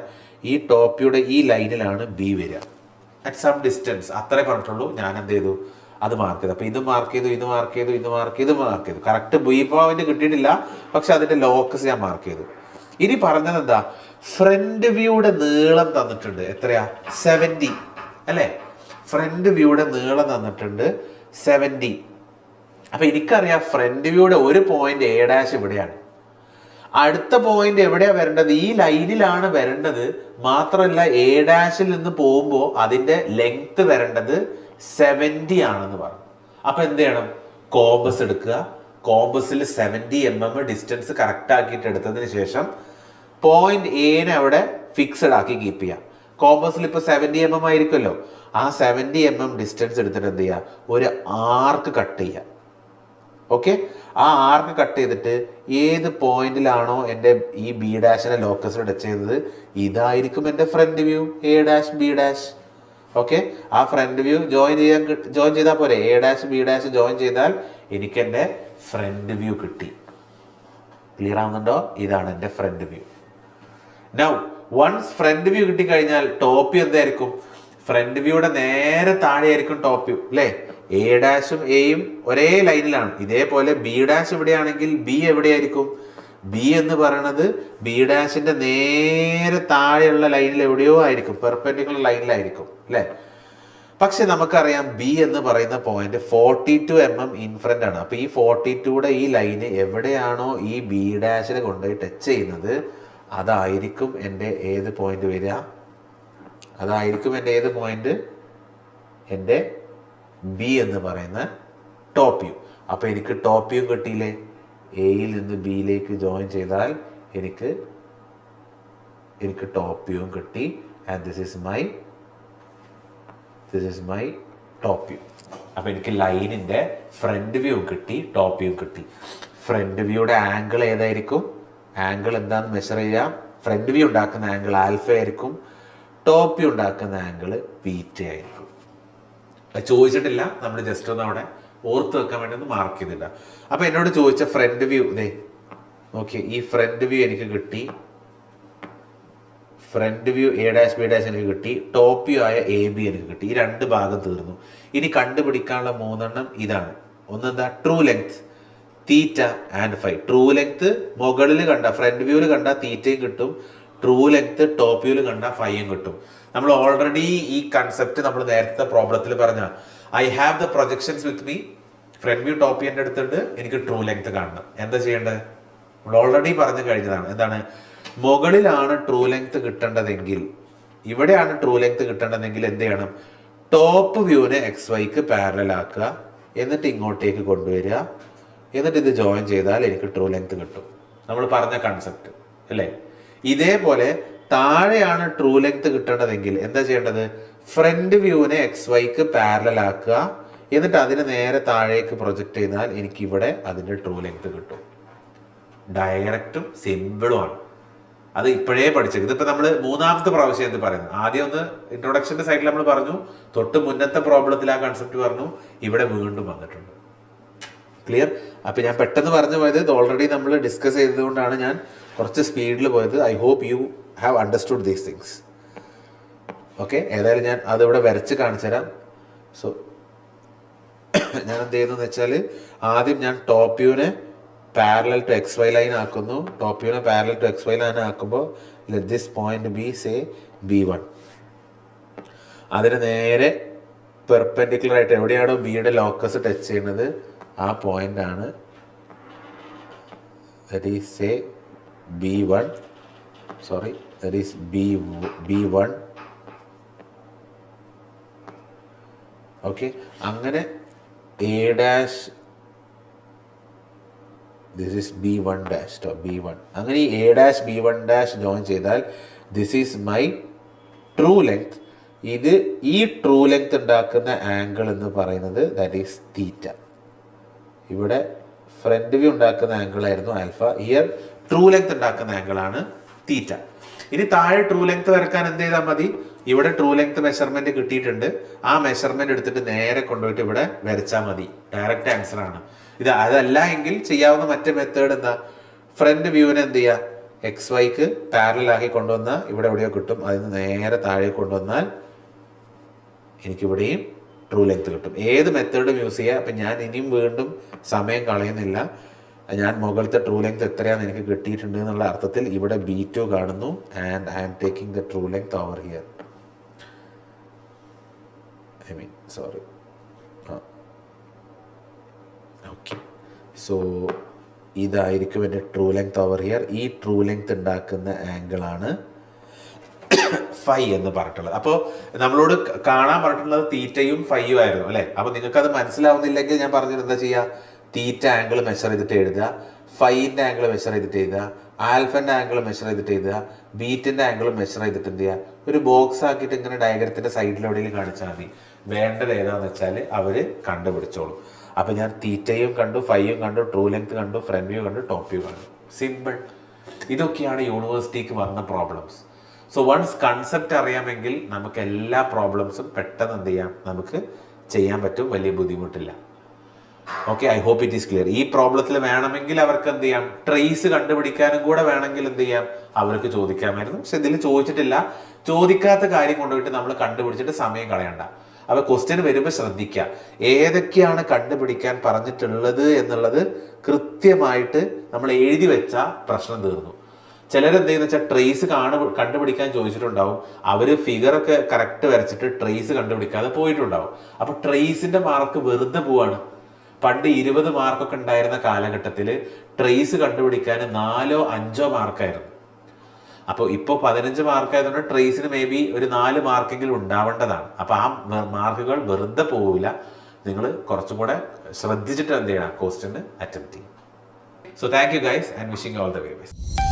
ഈ ടോപ്പിയുടെ ഈ ലൈനിലാണ് B വരിക അറ്റ് സം ഡിസ്റ്റൻസ്. അത്രേ പറഞ്ഞിട്ടുള്ളൂ. ഞാൻ എന്ത് ചെയ്തു, അത് മാർക്ക് ചെയ്തു. അപ്പൊ ഇത് മാർക്ക് ചെയ്തു, ഇത് മാർക്ക് ചെയ്തു, ഇത് മാർക്ക് ചെയ്തു, മാർക്ക് ചെയ്തു. കറക്റ്റ് B പോയിന്റ് കിട്ടിയിട്ടില്ല, പക്ഷെ അതിന്റെ ലോക്കസ് ഞാൻ മാർക്ക് ചെയ്തു. ഇനി പറഞ്ഞത് എന്താ, ഫ്രണ്ട് വ്യൂയുടെ നീളം തന്നിട്ടുണ്ട്. എത്രയാ? 70 അല്ലേ? ഫ്രണ്ട് വ്യൂയുടെ നീളം തന്നിട്ടുണ്ട് 70. അപ്പൊ എനിക്കറിയാം ഫ്രണ്ട് വ്യൂയുടെ ഒരു പോയിന്റ് A ഡാഷ് ഇവിടെയാണ്. അടുത്ത പോയിന്റ് എവിടെയാ വരേണ്ടത്? ഈ ലൈനിലാണ് വരേണ്ടത്. മാത്രമല്ല A ഡാഷിൽ നിന്ന് പോകുമ്പോൾ അതിന്റെ ലെങ്ത് വരേണ്ടത് 70 ആണെന്ന് പറഞ്ഞു. അപ്പൊ എന്ത് ചെയ്യണം? കോമ്പസ് എടുക്കുക. കോമ്പസിൽ 70 mm ഡിസ്റ്റൻസ് കറക്റ്റ് ആക്കിയിട്ട് എടുത്തതിന് ശേഷം പോയിന്റ് എനെ അവിടെ ഫിക്സഡ് ആക്കി കീപ്പ് ചെയ്യാം. കോമ്പസിൽ ഇപ്പൊ 70 mm ആയിരിക്കുമല്ലോ. ആ 70 mm ഡിസ്റ്റൻസ് എടുത്തിട്ട് എന്ത് ചെയ്യുക, ഒരു ആർക്ക് കട്ട് ചെയ്യുക. ഓക്കെ, ആ ആർക്ക് കട്ട് ചെയ്തിട്ട് ഏത് പോയിന്റിലാണോ എൻ്റെ ഈ B ഡാഷിനെ ലോക്കസ് ടച്ച് ചെയ്തത്, ഇതായിരിക്കും എൻ്റെ front view A dash B dash. Okay, ആ ഫ്രണ്ട് വ്യൂ ജോയിൻ ചെയ്താൽ പോരെ. A dash B dash join ചെയ്താൽ എനിക്ക് എൻ്റെ ഫ്രണ്ട് വ്യൂ കിട്ടി. ക്ലിയർ ആവുന്നുണ്ടോ? ഇതാണ് എൻ്റെ front view. Now once front view കിട്ടിക്കഴിഞ്ഞാൽ ടോപ്പ് വ്യൂ എന്തായിരിക്കും? ഫ്രണ്ട് വ്യൂയുടെ നേരെ താഴെ ആയിരിക്കും ടോപ്പ് വ്യൂ അല്ലേ? A ഡാഷും എയും ഒരേ ലൈനിലാണ്. ഇതേപോലെ B ഡാഷ് ഇവിടെയാണെങ്കിൽ B എവിടെയായിരിക്കും? B എന്ന് പറയുന്നത് B ഡാഷിന്റെ നേരെ താഴെയുള്ള ലൈനിൽ എവിടെയോ ആയിരിക്കും, പെർപെൻഡിക്കുലർ ലൈനിലായിരിക്കും അല്ലേ? പക്ഷെ നമുക്കറിയാം B എന്ന് പറയുന്ന പോയിന്റ് 42 mm ഇൻഫ്രണ്ട് ആണ്. അപ്പൊ ഈ 42യുടെ ഈ ലൈന് എവിടെയാണോ ഈ B ഡാഷിനെ കൊണ്ടുപോയി ടച്ച് ചെയ്യുന്നത്, അതായിരിക്കും എൻ്റെ ഏത് പോയിന്റ് വരിക? അതായിരിക്കും എൻ്റെ ഏത് പോയിന്റ്? എൻ്റെ B എന്ന് പറയുന്ന ടോപ്പ് വ്യൂ. അപ്പൊ എനിക്ക് ടോപ്പ് വ്യൂ കിട്ടിയില്ലേ? എയിൽ നിന്ന് ബിയിലേക്ക് ജോയിൻ ചെയ്താൽ എനിക്ക് ടോപ്പ് വ്യൂ കിട്ടി. And this is my top view. അപ്പൊ എനിക്ക് ലൈനിന്റെ ഫ്രണ്ട് വ്യൂ കിട്ടി, ടോപ്പ് വ്യൂ കിട്ടി. ഫ്രണ്ട് വ്യൂയുടെ ആംഗിൾ ഏതായിരിക്കും? ആംഗിൾ എന്താണെന്ന് മെഷർ ചെയ്യാം. ഫ്രണ്ട് വ്യൂ ഉണ്ടാക്കുന്ന ആംഗിൾ ആൽഫ ആയിരിക്കും, ടോപ്പ് വ്യൂ ഉണ്ടാക്കുന്ന ആംഗിൾ ബീറ്റ ആയിരിക്കും. ചോദിച്ചിട്ടില്ല, നമ്മൾ ജസ്റ്റ് ഒന്ന് അവിടെ ഓർത്ത് വെക്കാൻ വേണ്ടി ഒന്ന് മാർക്ക് ചെയ്തില്ല. അപ്പൊ എന്നോട് ചോദിച്ച ഫ്രണ്ട് വ്യൂ ഇതേ ഓക്കെ, ഈ ഫ്രണ്ട് വ്യൂ എനിക്ക് കിട്ടി. Front view A dash B dash എനിക്ക് കിട്ടി. ടോപ്പ് വ്യൂ ആയ AB എനിക്ക് കിട്ടി. ഈ 2 ഭാഗം തീർന്നു. ഇനി കണ്ടുപിടിക്കാനുള്ള 3 ഇതാണ്. ഒന്നെന്താ? True length theta and phi. True length മുകളിൽ കണ്ട ഫ്രണ്ട് വ്യൂവിൽ കണ്ട തീറ്റയും കിട്ടും, ട്രൂ ലെങ്ത് ടോപ്പ് വ്യൂവിൽ കണ്ട ഫൈയും കിട്ടും. നമ്മൾ ഓൾറെഡി ഈ കൺസെപ്റ്റ് നമ്മൾ നേരത്തെ പ്രോബ്ലത്തിൽ പറഞ്ഞ I have the projections with me. Front view top view എൻ്റെ അടുത്തുണ്ട്, എനിക്ക് ട്രൂ ലെങ്ത് കാണണം. എന്താ ചെയ്യേണ്ടത്? നമ്മൾ ഓൾറെഡി പറഞ്ഞു കഴിഞ്ഞതാണ്. എന്താണ്? മുകളിലാണ് ട്രൂ ലെങ്ത് കിട്ടേണ്ടതെങ്കിൽ, ഇവിടെയാണ് ട്രൂ ലെങ്ത് കിട്ടേണ്ടതെങ്കിൽ എന്ത് ചെയ്യണം? ടോപ്പ് വ്യൂവിനെ XYക്ക് പാരലൽ ആക്കുക, എന്നിട്ട് ഇങ്ങോട്ടേക്ക് കൊണ്ടുവരിക, എന്നിട്ട് ഇത് ജോയിൻ ചെയ്താൽ എനിക്ക് ട്രൂ ലെങ്ത് കിട്ടും. നമ്മൾ പറഞ്ഞ കൺസെപ്റ്റ് അല്ലേ? ഇതേപോലെ താഴെയാണ് ട്രൂ ലെങ്ത് കിട്ടേണ്ടതെങ്കിൽ എന്താ ചെയ്യേണ്ടത്? ഫ്രണ്ട് വ്യൂവിനെ XYക്ക് പാരലൽ ആക്കുക, എന്നിട്ട് അതിന് നേരെ താഴേക്ക് പ്രൊജക്റ്റ് ചെയ്താൽ എനിക്ക് ഇവിടെ അതിൻ്റെ ട്രൂ ലെങ്ത് കിട്ടും. ഡയറക്റ്റും സിമ്പിളുമാണ്. അത് ഇപ്പോഴേ പഠിച്ചത്. ഇതിപ്പോൾ നമ്മൾ മൂന്നാമത്തെ പ്രാവശ്യം എന്ത് പറയുന്നത്? ആദ്യം ഒന്ന് ഇൻട്രൊഡക്ഷൻ്റെ സൈഡിൽ നമ്മൾ പറഞ്ഞു, തൊട്ട് മുന്നത്തെ പ്രോബ്ലത്തിൽ ആ കൺസെപ്റ്റ് പറഞ്ഞു, ഇവിടെ വീണ്ടും വന്നിട്ടുണ്ട്. ക്ലിയർ? അപ്പം ഞാൻ പെട്ടെന്ന് പറഞ്ഞു പോയത്, ഇത് ഓൾറെഡി നമ്മൾ ഡിസ്കസ് ചെയ്തതുകൊണ്ടാണ് ഞാൻ കുറച്ച് സ്പീഡിൽ പോയത്. I hope you have understood these things. Okay, ഏതായാലും ഞാൻ അതിവിടെ വരച്ച് കാണിച്ചു തരാം. സോ ഞാൻ എന്ത് ചെയ്യുന്നതെന്ന് വെച്ചാൽ, ആദ്യം ഞാൻ ടോപ്പ് വ്യൂവിനെ പാരലൽ ടു XY ലൈൻ ആക്കുന്നു. ടോപ്പ് വ്യൂവിനെ പാരലൽ ടു XY ലൈൻ ആക്കുമ്പോൾ let this point B say B1. അതിന് നേരെ പെർപെൻഡിക്കുലർ ആയിട്ട് എവിടെയാണോ ബിയുടെ ലോക്കസ് ടച്ച് ചെയ്യുന്നത് ആ പോയിന്റ് ആണ്, that is say B1. Sorry, that is B1. Okay, അങ്ങനെ A dash, this is B1 dash, B1. അങ്ങനെ ഈ A dash B1 dash join ചെയ്താൽ this is my true length. ഇത് ഈ ട്രൂ ലെങ്ത് ഉണ്ടാക്കുന്ന ആംഗിൾ എന്ന് പറയുന്നത് ദാറ്റ് ഈസ് തീറ്റ. ഇവിടെ ഫ്രണ്ട് വ്യൂ ഉണ്ടാക്കുന്ന ആംഗിൾ ആയിരുന്നു ആൽഫ, ഹിയർ ട്രൂ ലെങ്ത് ഉണ്ടാക്കുന്ന ആംഗിൾ ആണ് തീറ്റ. ഇനി താഴെ ട്രൂ ലെങ്ത് വരക്കാൻ എന്ത് ചെയ്താൽ മതി? ഇവിടെ ട്രൂ ലെങ്ത് മെഷർമെന്റ് കിട്ടിയിട്ടുണ്ട്, ആ മെഷർമെന്റ് എടുത്തിട്ട് നേരെ കൊണ്ടുപോയിട്ട് ഇവിടെ വരച്ചാൽ മതി. ഡയറക്റ്റ് ആൻസർ ആണ് ഇത്. അതല്ല എങ്കിൽ ചെയ്യാവുന്ന മറ്റേ മെത്തേഡ് എന്താ? ഫ്രണ്ട് വ്യൂവിനെ എന്ത് ചെയ്യുക? XYക്ക് പാരലൽ ആക്കി കൊണ്ടുവന്നാൽ ഇവിടെ എവിടെയോ കിട്ടും, അതിന് നേരെ താഴെ കൊണ്ടുവന്നാൽ എനിക്കിവിടെയും ട്രൂ ലെങ്ത് കിട്ടും. ഏത് മെത്തേഡും യൂസ് ചെയ്യുക. അപ്പം ഞാൻ ഇനിയും വീണ്ടും സമയം കളയുന്നില്ല. ഞാൻ മുകളിലത്തെ ട്രൂ ലെങ്ത് എത്രയാണെന്ന് എനിക്ക് കിട്ടിയിട്ടുണ്ട് എന്നുള്ള അർത്ഥത്തിൽ ഇവിടെ B2 കാണുന്നു, and I am taking the true length over here. Sorry. Okay, so ഇതായിരിക്കും എൻ്റെ ട്രൂ ലെങ്ത് ഓവർ ഹിയർ. ഈ ട്രൂ ലെങ്ത് ഉണ്ടാക്കുന്ന ആംഗിളാണ് ഫൈ എന്ന് പറഞ്ഞിട്ടുള്ളത്. അപ്പോൾ നമ്മളോട് കാണാൻ പറഞ്ഞിട്ടുള്ളത് തീറ്റയും ഫൈയും ആയിരുന്നു അല്ലേ? അപ്പോൾ നിങ്ങൾക്ക് അത് മനസ്സിലാവുന്നില്ലെങ്കിൽ ഞാൻ പറഞ്ഞത് എന്താ ചെയ്യുക? തീറ്റ ആംഗിൾ മെഷർ ചെയ്തിട്ട് എഴുതുക, ഫൈൻ്റെ ആംഗിൾ മെഷർ ചെയ്തിട്ട് എഴുതുക, ആൽഫൻ്റെ ആംഗിൾ മെഷർ ചെയ്തിട്ട് എഴുതുക, ബീറ്റിൻ്റെ ആംഗിൾ മെഷർ ചെയ്തിട്ട് എന്ത് ചെയ്യുക? ഒരു ബോക്സ് ആക്കിയിട്ട് ഇങ്ങനെ ഡയഗ്രത്തിൻ്റെ സൈഡിലെവിടെയും കാണിച്ചാൽ മതി. വേണ്ടത് ഏതാണെന്ന് വെച്ചാൽ അവർ കണ്ടുപിടിച്ചോളും. അപ്പോൾ ഞാൻ തീറ്റയും കണ്ടു, ഫൈയും കണ്ടു, ട്രൂ ലെങ്ത് കണ്ടു, ഫ്രണ്ട് വ്യൂ കണ്ടു, ടോപ്പ് വ്യൂ കണ്ടു. സിമ്പിൾ. ഇതൊക്കെയാണ് യൂണിവേഴ്സിറ്റിക്ക് വന്ന പ്രോബ്ലംസ്. സോ വൺസ് കൺസെപ്റ്റ് അറിയാമെങ്കിൽ നമുക്ക് എല്ലാ പ്രോബ്ലംസും പെട്ടെന്ന് എന്ത് ചെയ്യാം? നമുക്ക് ചെയ്യാൻ പറ്റും, വലിയ ബുദ്ധിമുട്ടില്ല. Okay, I hope it is clear. ഈ പ്രോബ്ലത്തിൽ വേണമെങ്കിൽ അവർക്ക് എന്ത് ചെയ്യാം? ട്രേസ് കണ്ടുപിടിക്കാനും കൂടെ വേണമെങ്കിൽ എന്ത് ചെയ്യാം? അവർക്ക് ചോദിക്കാമായിരുന്നു. പക്ഷെ ഇതിൽ ചോദിച്ചിട്ടില്ല. ചോദിക്കാത്ത കാര്യം കൊണ്ടുപോയിട്ട് നമ്മൾ കണ്ടുപിടിച്ചിട്ട് സമയം കളയണ്ട. അപ്പോൾ ക്വസ്റ്റ്യൻ വരുമ്പോൾ ശ്രദ്ധിക്കുക, ഏതൊക്കെയാണ് കണ്ടുപിടിക്കാൻ പറഞ്ഞിട്ടുള്ളത് എന്നുള്ളത് കൃത്യമായിട്ട് നമ്മൾ എഴുതി വെച്ചാൽ പ്രശ്നം തീർന്നു. ചിലരെന്ത് ചെയ്യുന്ന വെച്ചാൽ ട്രേസ് കണ്ടുപിടിക്കാൻ ചോദിച്ചിട്ടുണ്ടാവും, അവർ ഫിഗറൊക്കെ കറക്റ്റ് വരച്ചിട്ട് ട്രേസ് കണ്ടുപിടിക്കാതെ പോയിട്ടുണ്ടാവും. അപ്പോൾ ട്രേസിന്റെ മാർക്ക് വെറുതെ പോവാണ്. പണ്ട് 20 മാർക്കൊക്കെ ഉണ്ടായിരുന്ന കാലഘട്ടത്തിൽ ട്രേസ് കണ്ടുപിടിക്കാൻ 4 or 5 മാർക്കായിരുന്നു. അപ്പോൾ ഇപ്പോൾ 15 മാർക്കായതുകൊണ്ട് ട്രേസിന് മേ ബി ഒരു 4 മാർക്കെങ്കിലും ഉണ്ടാവേണ്ടതാണ്. അപ്പോൾ ആ മാർക്കുകൾ വെറുതെ പോവില്ല. നിങ്ങൾ കുറച്ചും കൂടെ ശ്രദ്ധിച്ചിട്ട് എന്ത് ചെയ്യണം? ക്വസ്റ്റ്യൻ അറ്റംപ്റ്റ് ചെയ്യും. So thank you guys and wishing all the very best.